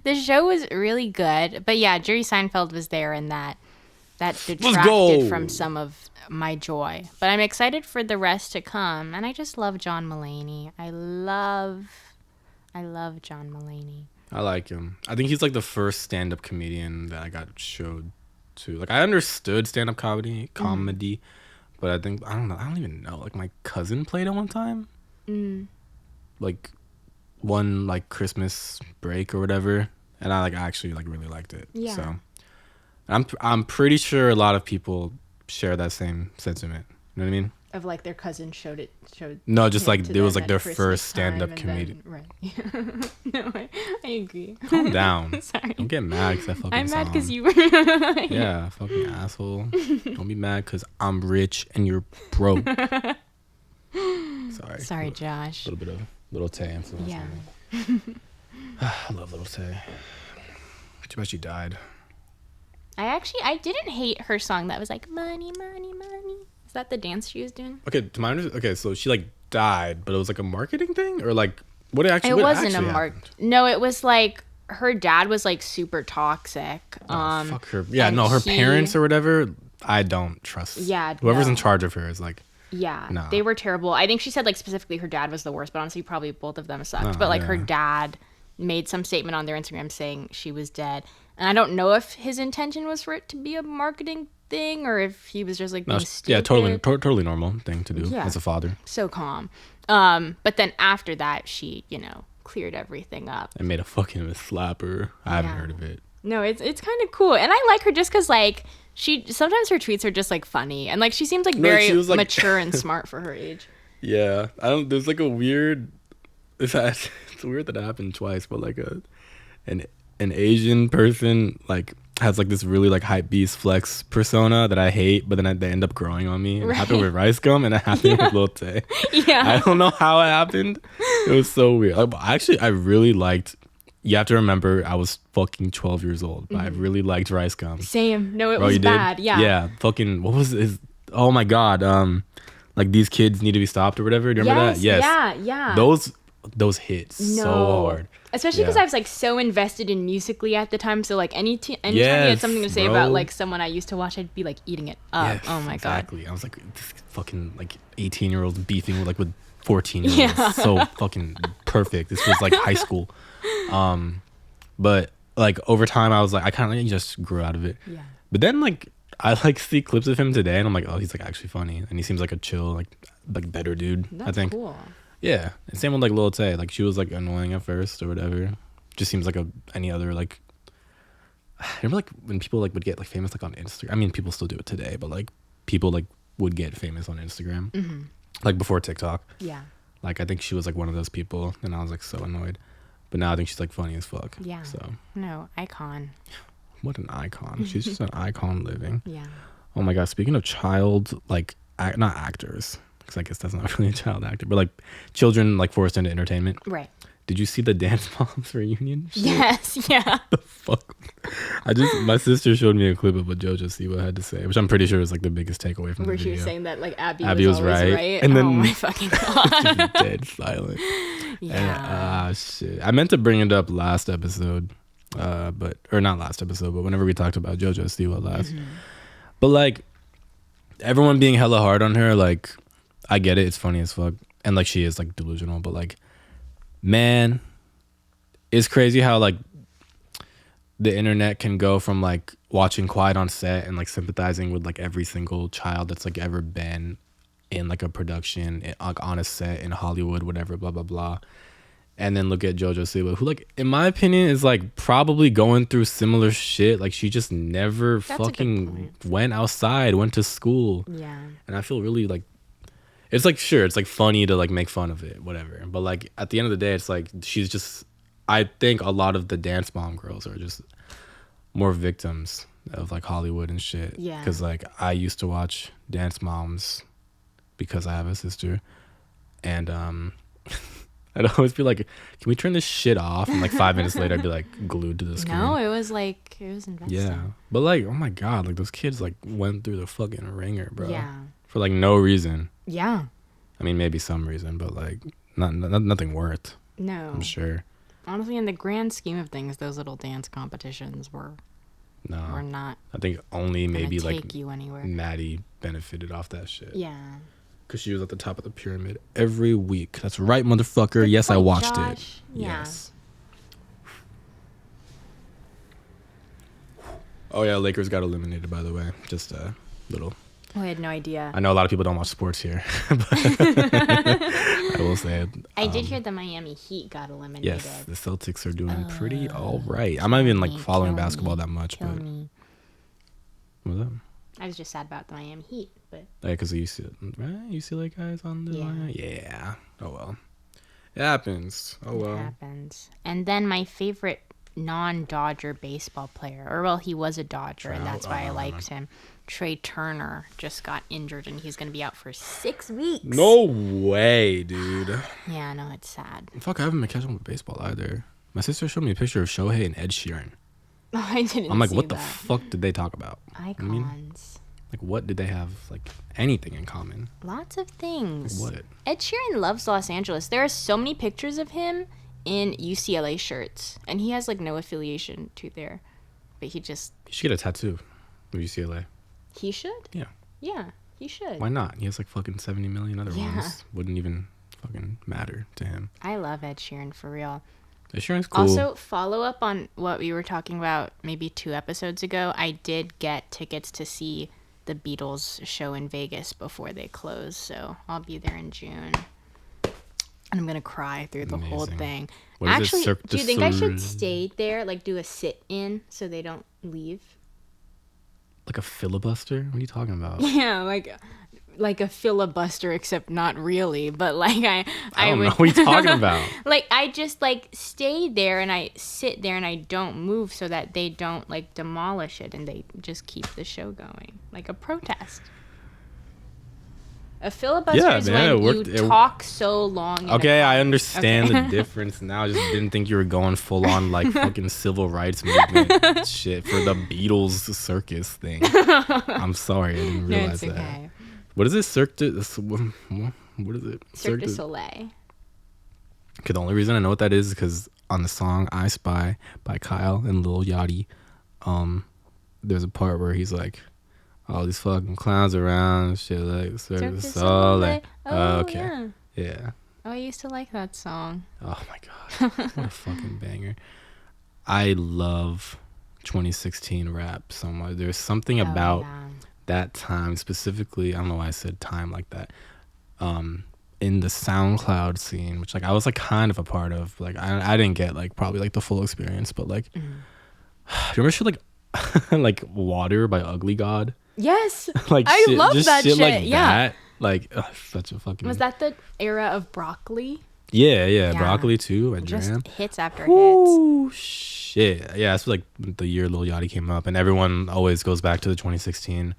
the show was really good. But yeah, Jerry Seinfeld was there, and that detracted from some of my joy. But I'm excited for the rest to come, and I just love John Mulaney. I love John Mulaney. I like him. I think he's like the first stand-up comedian that I got showed to. Like I understood stand-up comedy, but I don't even know. Like my cousin played it one time. Like one like Christmas break or whatever, and I actually really liked it. Yeah. So I'm pretty sure a lot of people share that same sentiment. You know what I mean? Of like their cousin showed No, just him like to it was them like at their Christmas first stand-up time, comedian. and then- right. No, I agree. Calm down. Sorry. Don't get mad because I fucking I'm mad because song. you were. Yeah, fucking asshole. Don't be mad because I'm rich and you're broke. Sorry. Josh. A little bit of Little Tay influence. Yeah. On me. I love Little Tay. Too bad she died. I didn't hate her song that was like money, money, money. Is that the dance she was doing? Okay, to my understanding, okay, so she died, but it was a marketing thing, or what actually? It what wasn't actually a mark. happened? No, it was like her dad was super toxic. Oh, fuck her. Yeah, and no, her he- parents or whatever. I don't trust. Yeah, whoever's no. in charge of her is Yeah, No. they were terrible. I think she said specifically her dad was the worst, but honestly probably both of them sucked. Oh, But her yeah. dad made some statement on their Instagram saying she was dead. And I don't know if his intention was for it to be a marketing thing or if he was just being stupid. yeah, totally normal thing to do Yeah. as a father. So calm. But then after that, she, cleared everything up. And made a fucking slapper. I haven't Yeah. heard of it. No, it's kind of cool. And I like her just because, Sometimes her tweets are just like funny, and like she seems like No, very she was, like- mature and smart for her age. Yeah, I don't. There's like a weird. It's weird that it happened twice, but like an Asian person like has like this really like hype beast flex persona that I hate, but then they end up growing on me. It happened with Rice Gum, and it happened with Lil Tay. Yeah. I don't know how it happened. It was so weird. Like, actually, I really liked. You have to remember, I was fucking 12 years old, but I really liked Rice Gum. Same. No, it Bro, was you did? bad. Yeah. Yeah. Fucking. What was his? Oh my god. Like these kids need to be stopped or whatever. Do you remember that? Yes. Yeah. Those hit so hard. Especially because I was like so invested in Musically at the time. So like anytime you had something to say bro. about like someone I used to watch, I'd be like eating it up. Yes, Oh my exactly. I was like this fucking like 18-year-olds beefing with 14-year-olds. Yeah. So fucking perfect. This was like high school. But like over time I was like I kind of just grew out of it. Yeah. But then like I like see clips of him today and I'm like, oh, he's like actually funny and he seems like a chill like better dude. That's I think. cool. Yeah, and same with like Lil Tay. Like she was like annoying at first or whatever. Just seems like any other like. I remember like when people like would get like famous like on Instagram. I mean, people still do it today, but like people like would get famous on Instagram, like before TikTok. Yeah. Like I think she was like one of those people, and I was like so annoyed. But now I think she's like funny as fuck. Yeah. So No, icon. what an icon. She's just an icon living. Yeah. Oh my god. Speaking of child, like not actors. Because I guess that's not really a child actor, but like children like forced into entertainment. Right. Did you see the Dance Moms reunion? Shit? Yes. Yeah. The fuck? My sister showed me a clip of what JoJo Siwa had to say, which I'm pretty sure is like the biggest takeaway from Where the she video. was saying that like Abby was was right. right. And then oh my fucking god. Just dead silent. Yeah. And, shit. I meant to bring it up last episode, but not last episode, but whenever we talked about JoJo Siwa last. But like everyone being hella hard on her, like I get it, it's funny as fuck, and like she is like delusional, but like man, it's crazy how like the internet can go from like watching Quiet on Set and like sympathizing with like every single child that's like ever been in like a production like on a set in Hollywood, whatever, blah blah blah, and then look at JoJo Siwa, who like in my opinion is like probably going through similar shit. Like she just never fucking went outside, went to school. Yeah. And I feel really like it's like sure it's like funny to like make fun of it, whatever, but like at the end of the day it's like she's just, I think a lot of the Dance Mom girls are just more victims of like Hollywood and shit. Yeah. Because like I used to watch Dance Moms because I have a sister, and I'd always be like, can we turn this shit off? And like 5 minutes later I'd be like glued to the screen. No, it was investing. Yeah, but like oh my god, like those kids like went through the fucking ringer, bro. Yeah. For like no reason. Yeah. I mean, maybe some reason, but like nothing worth. No. I'm sure. Honestly, in the grand scheme of things, those little dance competitions were not. I think only maybe take like you anywhere. Maddie benefited off that shit. Yeah. Because she was at the top of the pyramid every week. That's right, motherfucker. Good yes, I point, watched Josh. it. Yeah. Yes. Oh yeah, Lakers got eliminated, by the way. Just a little. Oh, I had no idea. I know a lot of people don't watch sports here, but I will say it. I did hear the Miami Heat got eliminated. Yes, the Celtics are doing pretty all right. I'm not even like following basketball that much, Kill but me. what's up? I was just sad about the Miami Heat, but Yeah, because the UCLA guys on the line. Yeah. Oh well, it happens. Oh it well. happens. And then my favorite non-Dodger baseball player, or well, he was a Dodger, and that's why I liked him. Trey Turner just got injured, and he's gonna be out for 6 weeks. No way, dude. Yeah, no, it's sad. Fuck, I haven't been catching up with baseball either. My sister showed me a picture of Shohei and Ed Sheeran. I didn't. I'm like, see what the that. fuck did they talk about? Icons. I mean, like, what did they have like anything in common? Lots of things. What? Ed Sheeran loves Los Angeles. There are so many pictures of him in UCLA shirts, and he has like no affiliation to there, but he just. You should get a tattoo of UCLA. He should. Yeah. Yeah, he should. Why not? He has like fucking 70 million other Yeah. ones. Wouldn't even fucking matter to him. I love Ed Sheeran for real. Ed Sheeran's cool. Also, follow up on what we were talking about maybe 2 episodes ago. I did get tickets to see the Beatles show in Vegas before they close, so I'll be there in June. And I'm gonna cry through the whole Amazing. thing. What is it, Actually, Cirque do you du think I should Soleil? stay there, like do a sit-in so they don't leave? Like a filibuster? What are you talking about? Yeah, like a filibuster, except not really. But like I don't know what you're talking about. Like I just like stay there and I sit there and I don't move so that they don't like demolish it and they just keep the show going, like a protest. A filibuster is when you talk so long. Okay, I understand the difference now. I just didn't think you were going full on like fucking civil rights movement shit for the Beatles circus thing. I'm sorry, I didn't realize that. Okay. What is it? What is it? Cirque du Soleil. Okay, the only reason I know what that is because on the song "I Spy" by Kyle and Lil Yachty, there's a part where he's like, all these fucking clowns around, shit like Cirque du Soleil. Oh, okay. Yeah. Oh, I used to like that song. Oh my god. What a fucking banger. I love 2016 rap so much. There's something about that time specifically. I don't know why I said time like that. In the SoundCloud scene, which like I was like kind of a part of. Like I didn't get like probably like the full experience, but like do you remember shit like like Water by Ugly God? Yes. Like I love that shit. Like yeah. that. Like such a fucking. Was that the era of Broccoli? Yeah. Broccoli too. Just Jam. hits after hits. Oh shit! Yeah, that's like the year Lil Yachty came up, and everyone always goes back to the 2016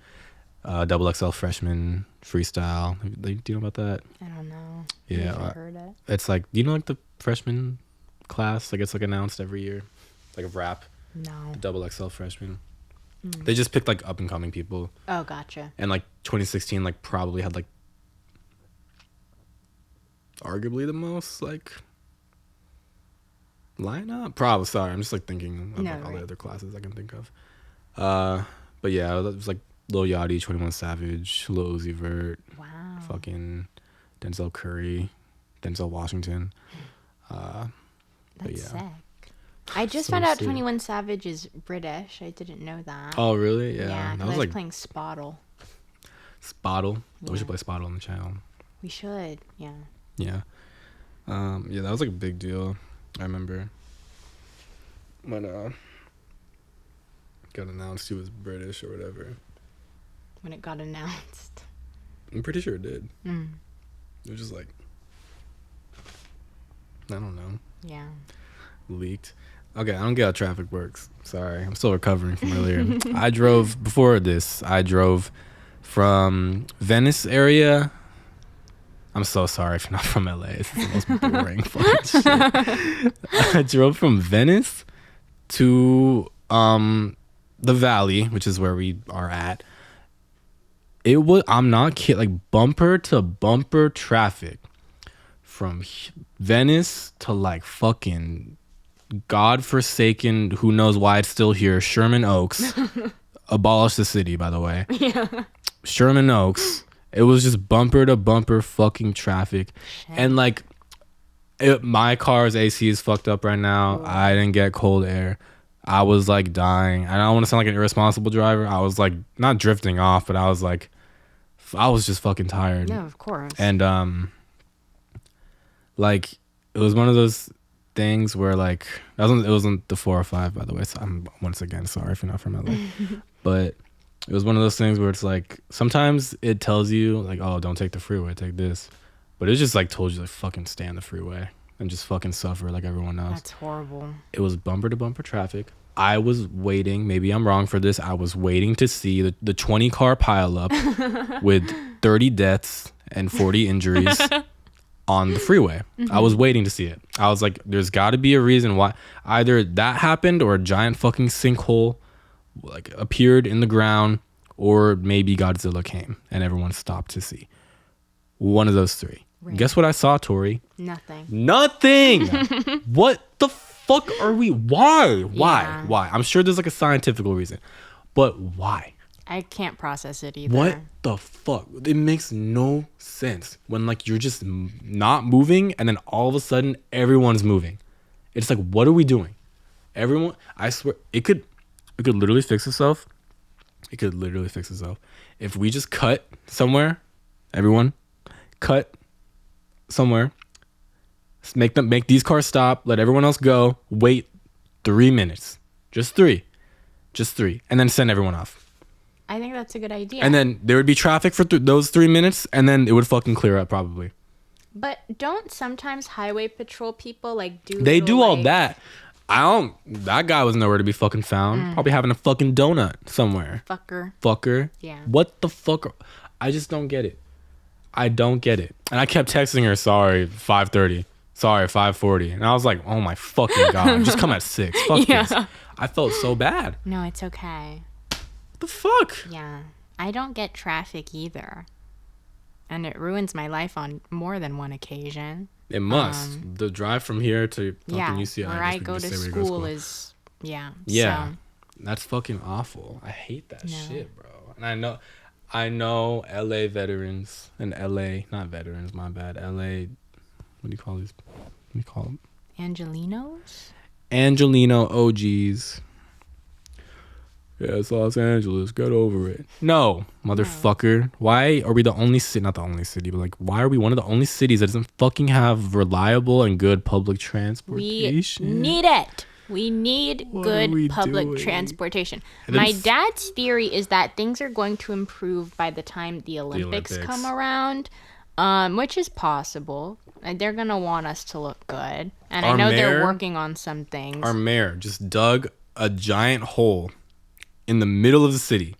Double XL freshman freestyle. Do you know about that? I don't know. Yeah, I've heard it. It's like, do you know like the freshman class? Like it's like announced every year, like a rap. No. Double XL freshman. They just picked like up and coming people. Oh, gotcha. And like 2016 like probably had like arguably the most like lineup. Probably, sorry, I'm just like thinking of all the other classes I can think of. But yeah, it was like Lil Yachty, 21 Savage, Lil Uzi Vert, wow, fucking Denzel Curry, Denzel Washington. That's sick. I just found out 21 Savage is British. I didn't know that. Oh, really? Yeah. Yeah, because I was like playing Spottle. Spottle? Yeah. We should play Spottle on the channel. We should, yeah. Yeah. Yeah, that was like a big deal. I remember when got announced he was British or whatever. When it got announced. I'm pretty sure it did. It was just like, I don't know. Yeah. Leaked. Okay, I don't get how traffic works. Sorry, I'm still recovering from earlier. I drove from Venice area. I'm so sorry if you're not from LA. It's the most boring fucking shit. I drove from Venice to the Valley, which is where we are at. It was, I'm not kidding, like bumper to bumper traffic from Venice to like fucking godforsaken, who knows why it's still here, Sherman Oaks. Abolish the city, by the way. Yeah. Sherman Oaks. It was just bumper to bumper fucking traffic. Shit. And like my car's AC is fucked up right now. Ooh. I didn't get cold air. I was like dying. I don't want to sound like an irresponsible driver. I was like not drifting off, but I was like, I was just fucking tired. Yeah, of course. And like it was one of those things where like it wasn't the 405, by the way, so I'm once again sorry if you're not from LA. But it was one of those things where it's like sometimes it tells you like, oh, don't take the freeway, take this, but it just like told you like fucking stay on the freeway and just fucking suffer like everyone else. That's horrible. It was bumper to bumper traffic. I was waiting, maybe I'm wrong for this, I was waiting to see the 20 car pileup with 30 deaths and 40 injuries on the freeway. I was waiting to see it. I was like, there's got to be a reason why either that happened or a giant fucking sinkhole like appeared in the ground, or maybe Godzilla came and everyone stopped to see. One of those three. Right. Guess what I saw, Tori? Nothing. What the fuck are we? Why? I'm sure there's like a scientific reason, but why? I can't process it either. What the fuck? It makes no sense when like you're just not moving and then all of a sudden everyone's moving. It's like, what are we doing? Everyone, I swear, it could literally fix itself. It could literally fix itself if we just cut somewhere. Everyone, cut somewhere. Make these cars stop. Let everyone else go. Wait 3 minutes. Just three, and then send everyone off. I think that's a good idea. And then there would be traffic for those 3 minutes, and then it would fucking clear up probably. But don't sometimes highway patrol people like do? They little, do all like, that. That guy was nowhere to be fucking found. Probably having a fucking donut somewhere. Fucker. Yeah. What the fuck? I just don't get it. I don't get it. And I kept texting her, sorry, 5:30. Sorry, 5:40. And I was like, oh my fucking God. Just come at 6. Fuck this. I felt so bad. No, it's okay. What the fuck? Yeah. I don't get traffic either. And it ruins my life on more than one occasion. It must. The drive from here to fucking UCI. Where I go to school is, Yeah. So. That's fucking awful. I hate that shit, bro. And I know LA veterans and not veterans, my bad. LA, what do you call these? What do you call them? Angelinos? Angelino OGs. Yeah, it's Los Angeles. Get over it. No, motherfucker. Why are we the only city? Not the only city, but like, why are we one of the only cities that doesn't fucking have reliable and good public transportation? We need it. We need good public transportation. My dad's theory is that things are going to improve by the time the Olympics come around, which is possible. They're going to want us to look good. And I know they're working on some things. Our mayor just dug a giant hole in the middle of the city,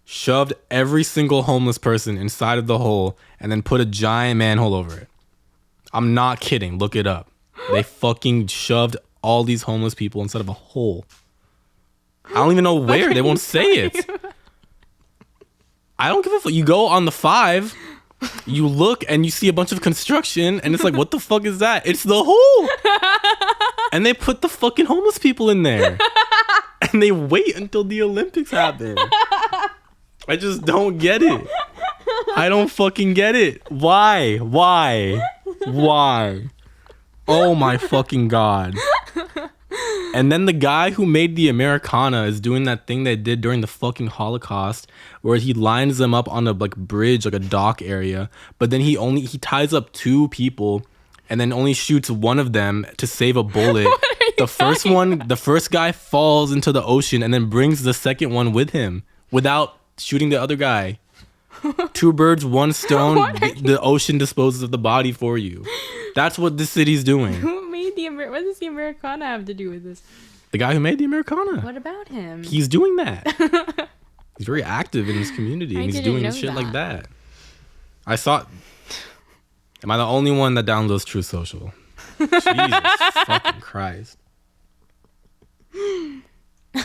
shoved every single homeless person inside of the hole, and then put a giant manhole over it. I'm not kidding. Look it up. They fucking shoved all these homeless people inside of a hole. I don't even know where. They won't say it. I don't give a fuck. You go on the 5, you look and you see a bunch of construction, and it's like, what the fuck is that? It's the hole. And they put the fucking homeless people in there. And they wait until the Olympics happen. I just don't get it. I don't fucking get it. Why? Oh my fucking God. And then the guy who made the Americana is doing that thing they did during the fucking Holocaust where he lines them up on a like bridge, like a dock area, but then he ties up 2 people and then only shoots one of them to save a bullet. The first guy falls into the ocean and then brings the second one with him without shooting the other guy. 2 birds, 1 stone. The ocean disposes of the body for you. That's what this city's doing. Who made what does the Americana have to do with this? The guy who made the Americana. What about him? He's doing that. He's very active in his community, and he's doing shit like that. I saw. Am I the only one that downloads True Social? Jesus fucking Christ.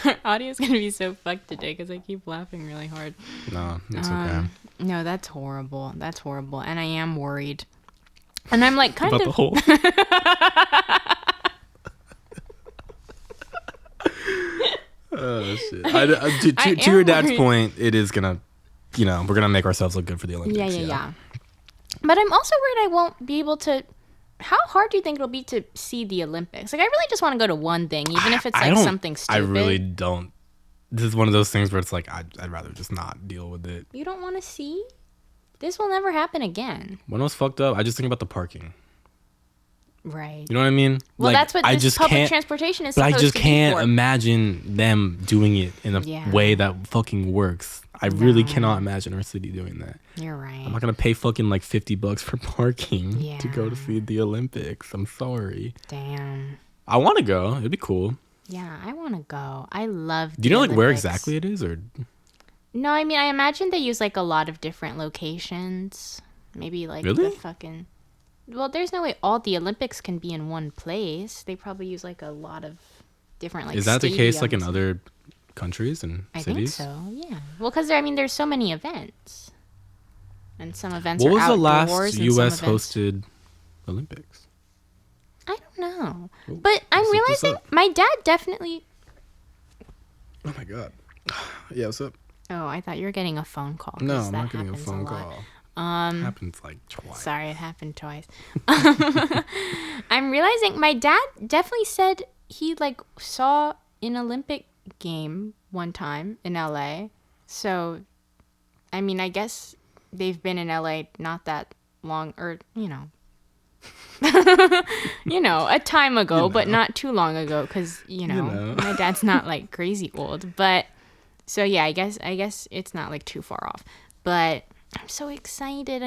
Our audio's gonna be so fucked today because I keep laughing really hard. No, it's okay. No, that's horrible. And I am worried. And I'm like kind about of the whole. Oh shit! To your dad's point, it is gonna, we're gonna make ourselves look good for the Olympics. Yeah. But I'm also worried I won't be able to. How hard do you think it'll be to see the Olympics? Like, I really just want to go to one thing, even if it's like something stupid. I really don't. This is one of those things where it's like, I'd rather just not deal with it. You don't want to see? This will never happen again. When I was fucked up, I just think about the parking. Right. You know what I mean? Well, that's what this public transportation is supposed to be. But I just can't imagine them doing it in a way that fucking works. I really cannot imagine our city doing that. You're right. I'm not going to pay fucking like $50 for parking to go to see the Olympics. I'm sorry. Damn. I want to go. It'd be cool. Yeah, I want to go. I love Do you know like Olympics. where exactly it is? Or no, I mean, I imagine they use like a lot of different locations. Maybe like the fucking... Well, there's no way all the Olympics can be in one place. They probably use like a lot of different like. Is that the case like in other countries and cities? I think so. Yeah. Well, because there's so many events, and some events. What are was the outdoors last U.S. hosted Olympics? I don't know, but I'm realizing my dad definitely. Oh my God. Yeah, what's up? Oh, I thought you were getting a phone call. No, I'm not getting a phone call. It happens like twice. Sorry, it happened twice. I'm realizing my dad definitely said he like saw an Olympic game one time in LA. So, I mean, I guess they've been in LA not that long, or a time ago, but not too long ago, because my dad's not like crazy old. But So yeah, I guess it's not like too far off. But I'm so excited.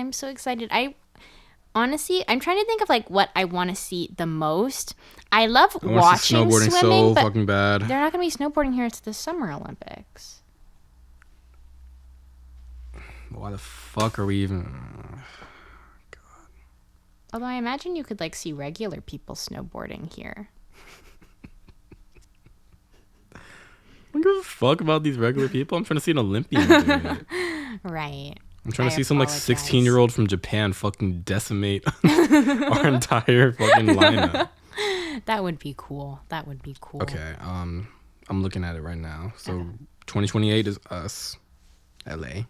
I honestly, I'm trying to think of like what I want to see the most. I love I want to see watching snowboarding swimming, so but fucking bad. they're not going to be snowboarding here. It's the Summer Olympics. Why the fuck are we even? Although I imagine you could like see regular people snowboarding here. I don't give a fuck about these regular people. I'm trying to see an Olympian do it. Right. I'm trying to see some apologize. like 16-year-old from Japan fucking decimate our entire fucking lineup. That would be cool. Okay, I'm looking at it right now. So 2028 is us, LA.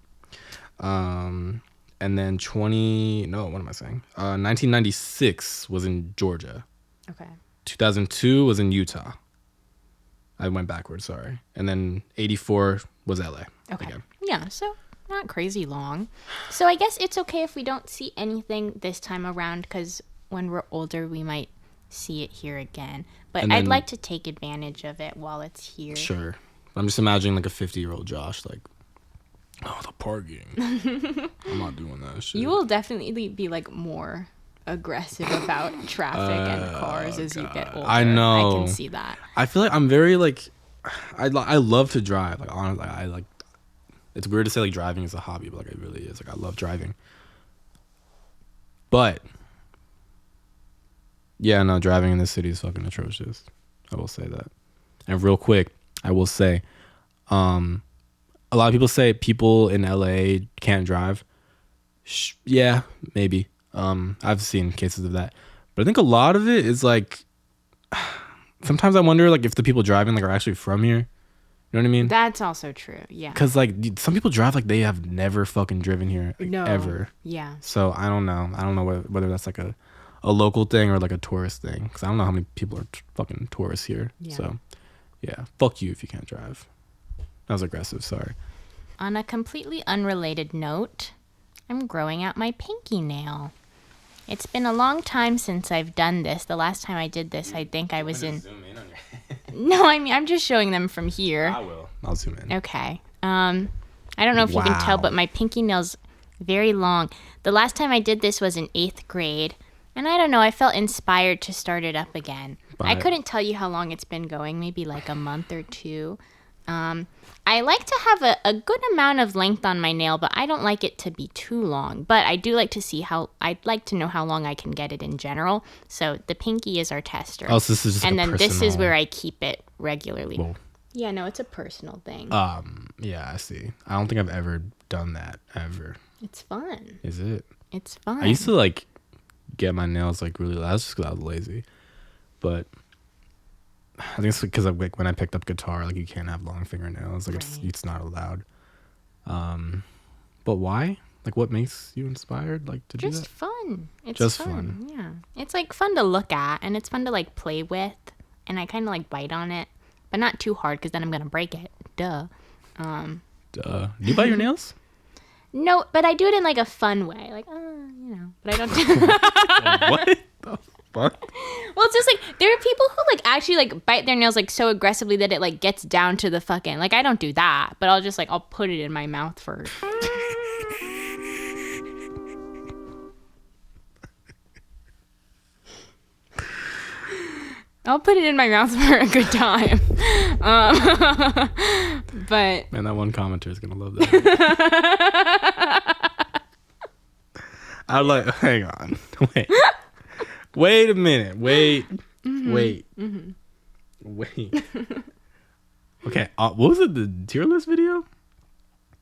And then 1996 was in Georgia. Okay. 2002 was in Utah. I went backwards, sorry. And then 84 was LA. Okay. Again. Yeah, so not crazy long. So I guess it's okay if we don't see anything this time around, because when we're older, we might see it here again. But I'd like to take advantage of it while it's here. Sure. I'm just imagining like a 50-year-old Josh, like, oh, the parking. I'm not doing that shit. You will definitely be like more aggressive about traffic and cars as you get older. I know. I can see that. I feel like I'm very like, I love to drive. Like honestly, I like. It's weird to say like driving is a hobby, but like it really is. Like I love driving. But yeah, no, driving in this city is fucking atrocious. I will say that. And real quick, I will say, a lot of people say people in LA can't drive. Yeah, maybe. I've seen cases of that, but I think a lot of it is like. Sometimes I wonder like if the people driving like are actually from here. You know what I mean? That's also true. Yeah. Because like some people drive like they have never fucking driven here ever. Yeah. So I don't know. I don't know whether that's like a local thing or like a tourist thing. Because I don't know how many people are fucking tourists here. Yeah. So yeah, fuck you if you can't drive. That was aggressive. Sorry. On a completely unrelated note, I'm growing out my pinky nail. It's been a long time since I've done this. The last time I did this, I think I was in. Zoom in on your No, I mean I'm just showing them from here. I will. I'll zoom in. Okay. I don't know if you can tell, but my pinky nail's very long. The last time I did this was in 8th grade, and I don't know, I felt inspired to start it up again. I couldn't tell you how long it's been going, maybe like a month or two. I like to have a good amount of length on my nail, but I don't like it to be too long. But I do like to see I'd like to know how long I can get it in general. So the pinky is our tester. Oh, so this is just and like then this is where I keep it regularly. Whoa. Yeah, no, it's a personal thing. Yeah, I see. I don't think I've ever done that ever. It's fun. Is it? It's fun. I used to like get my nails like really loud. That's just because I was lazy. But I think it's because like when I picked up guitar, like you can't have long fingernails. Like it's not allowed. But why? Like what makes you inspired like to do that? Just fun. It's just fun. Yeah. It's like fun to look at, and it's fun to like play with, and I kind of like bite on it, but not too hard because then I'm gonna break it. Duh. Do you bite your nails? No, but I do it in like a fun way, like But I don't. What the fuck? Well, it's just like there are people who like actually like bite their nails like so aggressively that it like gets down to the fucking like I don't do that, but I'll put it in my mouth for. I'll put it in my mouth for a good time. But man, that one commenter is gonna love that. I'm like, hang on, wait a minute, wait. Okay, what was it? The tier list video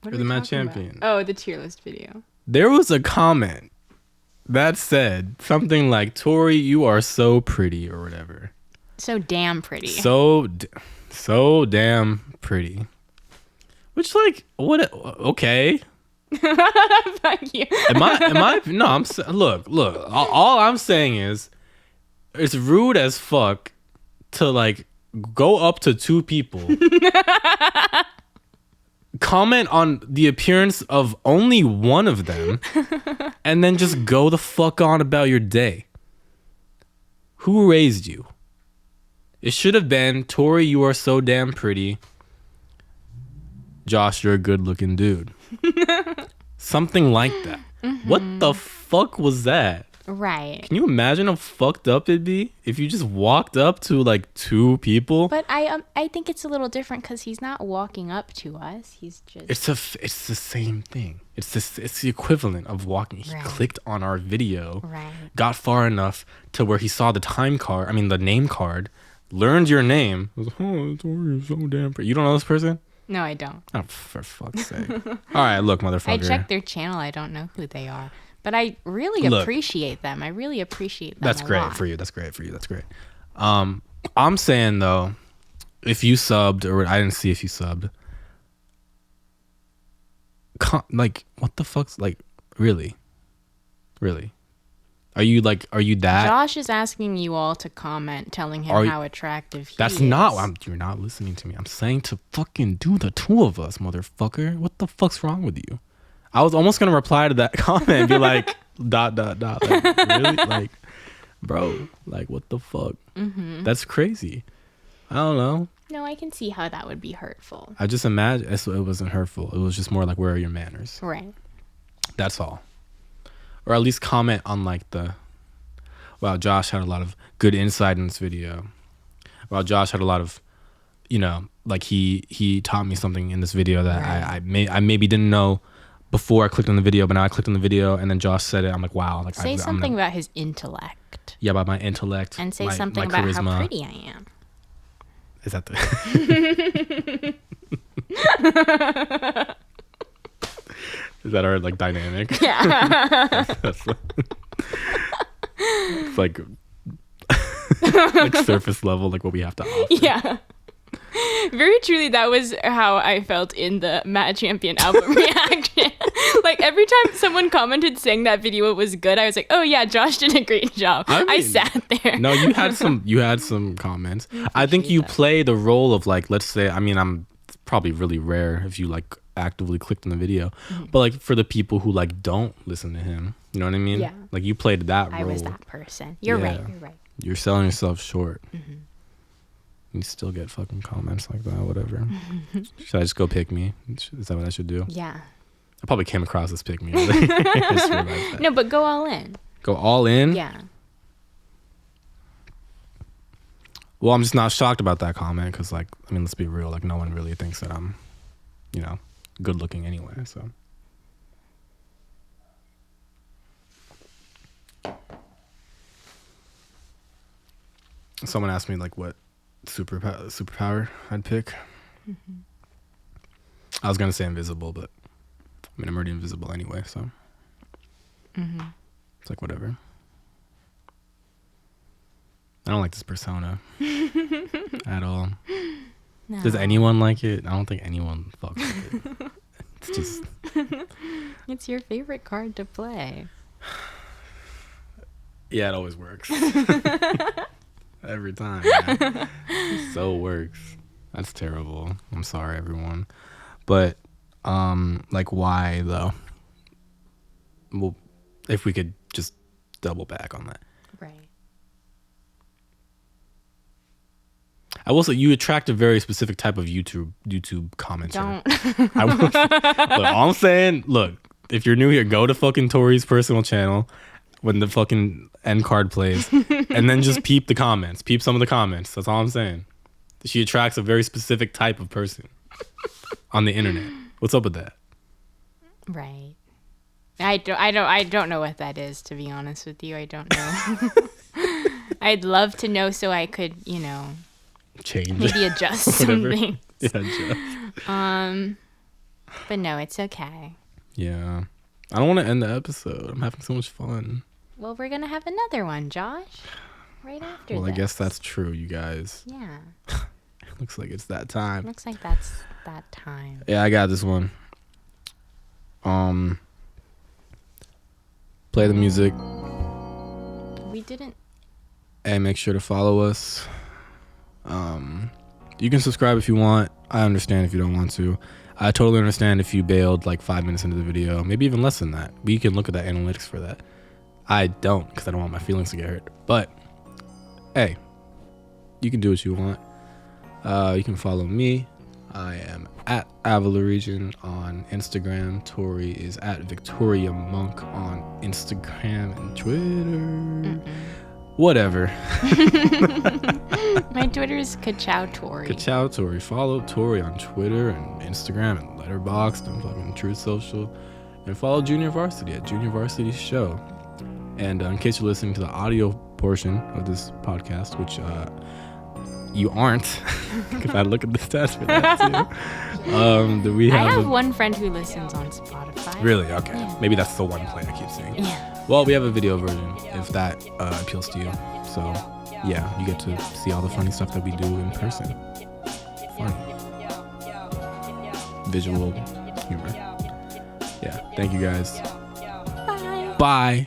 or the match champion? Oh, the tier list video. There was a comment that said something like, "Tori, you are so pretty," or whatever. So damn pretty. So damn pretty. Which like what? Okay. Fuck you. Am I? No. Look. All I'm saying is, it's rude as fuck to like go up to two people, comment on the appearance of only one of them, and then just go the fuck on about your day. Who raised you? It should have been, Tori, you are so damn pretty. Josh, you're a good looking dude. Something like that. What the fuck was that? Right. Can you imagine how fucked up it'd be if you just walked up to like two people? But I think it's a little different because he's not walking up to us. He's just. It's the same thing. It's the equivalent of walking. He clicked on our video, got far enough to where he saw the the name card, learned your name. Was, oh, Tori, you're so damn pretty. You don't know this person? No, I don't. Oh, for fuck's sake. All right, look, motherfucker. I checked their channel. I don't know who they are. But I really appreciate them. I really appreciate them. That's great for you. That's great for you. That's great. I'm saying though, if you subbed, or I didn't see if you subbed, like what the fuck's like really? Are you that? Josh is asking you all to comment, telling him how attractive he is. That's not. You're not listening to me. I'm saying to fucking do the two of us, motherfucker. What the fuck's wrong with you? I was almost gonna reply to that comment and be like, ... Like, really? Like, bro, like, what the fuck? That's crazy. I don't know. No, I can see how that would be hurtful. I just imagine it wasn't hurtful. It was just more like, where are your manners? Right. That's all. Or at least comment on like wow, Josh had a lot of good insight in this video. Wow, Josh had a lot of, like he taught me something in this video that I maybe didn't know before I clicked on the video, but now I clicked on the video and then Josh said it. I'm like, wow. Like, say something about his intellect. Yeah, about my intellect. And say something about charisma. How pretty I am. Is that Is that our like dynamic? Yeah. It's like like surface level, like what we have to offer. Yeah. Very truly, that was how I felt in the Matt Champion album reaction. Like every time someone commented saying that video was good, I was like, "Oh yeah, Josh did a great job." I sat there. No, you had some comments. I think you play the role of like, let's say, I'm probably really rare if you like actively clicked on the video, but like for the people who like don't listen to him, you know what I mean? Yeah. Like you played that role. I was that person. You're right. You're selling yourself short. You still get fucking comments like that, whatever. Should I just go pick me? Is that what I should do? Yeah. I probably came across this pick me. No, but go all in. Go all in? Yeah. Well, I'm just not shocked about that comment because, like, let's be real. Like, no one really thinks that I'm, good looking anyway, so. Someone asked me, like, what superpower I'd pick. I was gonna say invisible, but I'm already invisible anyway, so it's like whatever. I don't like this persona at all. No. Does anyone like it? I don't think anyone fucks with it. It's just it's your favorite card to play. Yeah, it always works. Every time. Man. It so works. That's terrible. I'm sorry, everyone. But, like, why, though? Well, if we could just double back on that. Right. I will say, you attract a very specific type of YouTube commenter. Don't. Look, all I'm saying, look, if you're new here, go to fucking Tori's personal channel when the fucking end card plays, and then just peep the comments. Peep some of the comments. That's all I'm saying. She attracts a very specific type of person on the internet. What's up with that? Right. I don't know what that is, to be honest with you. I don't know. I'd love to know so I could, change. Maybe adjust something. Yeah, adjust. But no, it's okay. Yeah. I don't want to end the episode. I'm having so much fun. Well, we're going to have another one, Josh. Right after Well, this. I guess that's true, you guys. Yeah. Looks like it's that time. Looks like that's that time. Yeah, I got this one. Play the music. We didn't. And make sure to follow us. You can subscribe if you want. I understand if you don't want to. I totally understand if you bailed like 5 minutes into the video, maybe even less than that. We can look at the analytics for that. I don't, because I don't want my feelings to get hurt. But hey, you can do what you want. You can follow me. I am at Avalaregion on Instagram. Tori is at Victoria Monk on Instagram and Twitter. Whatever. My Twitter is Kachow Tori. Kachow Tori. Follow Tori on Twitter and Instagram and Letterboxd and fucking Truth Social. And follow Junior Varsity at Junior Varsity Show. And in case you're listening to the audio portion of this podcast, which you aren't, because I look at the stats for that too. I have one friend who listens on Spotify. Really? Okay. Yeah. Maybe that's the one play I keep seeing. Yeah. Well, we have a video version if that appeals to you. So, yeah, you get to see all the funny stuff that we do in person. Funny. Visual humor. Yeah. Thank you guys. Bye. Bye.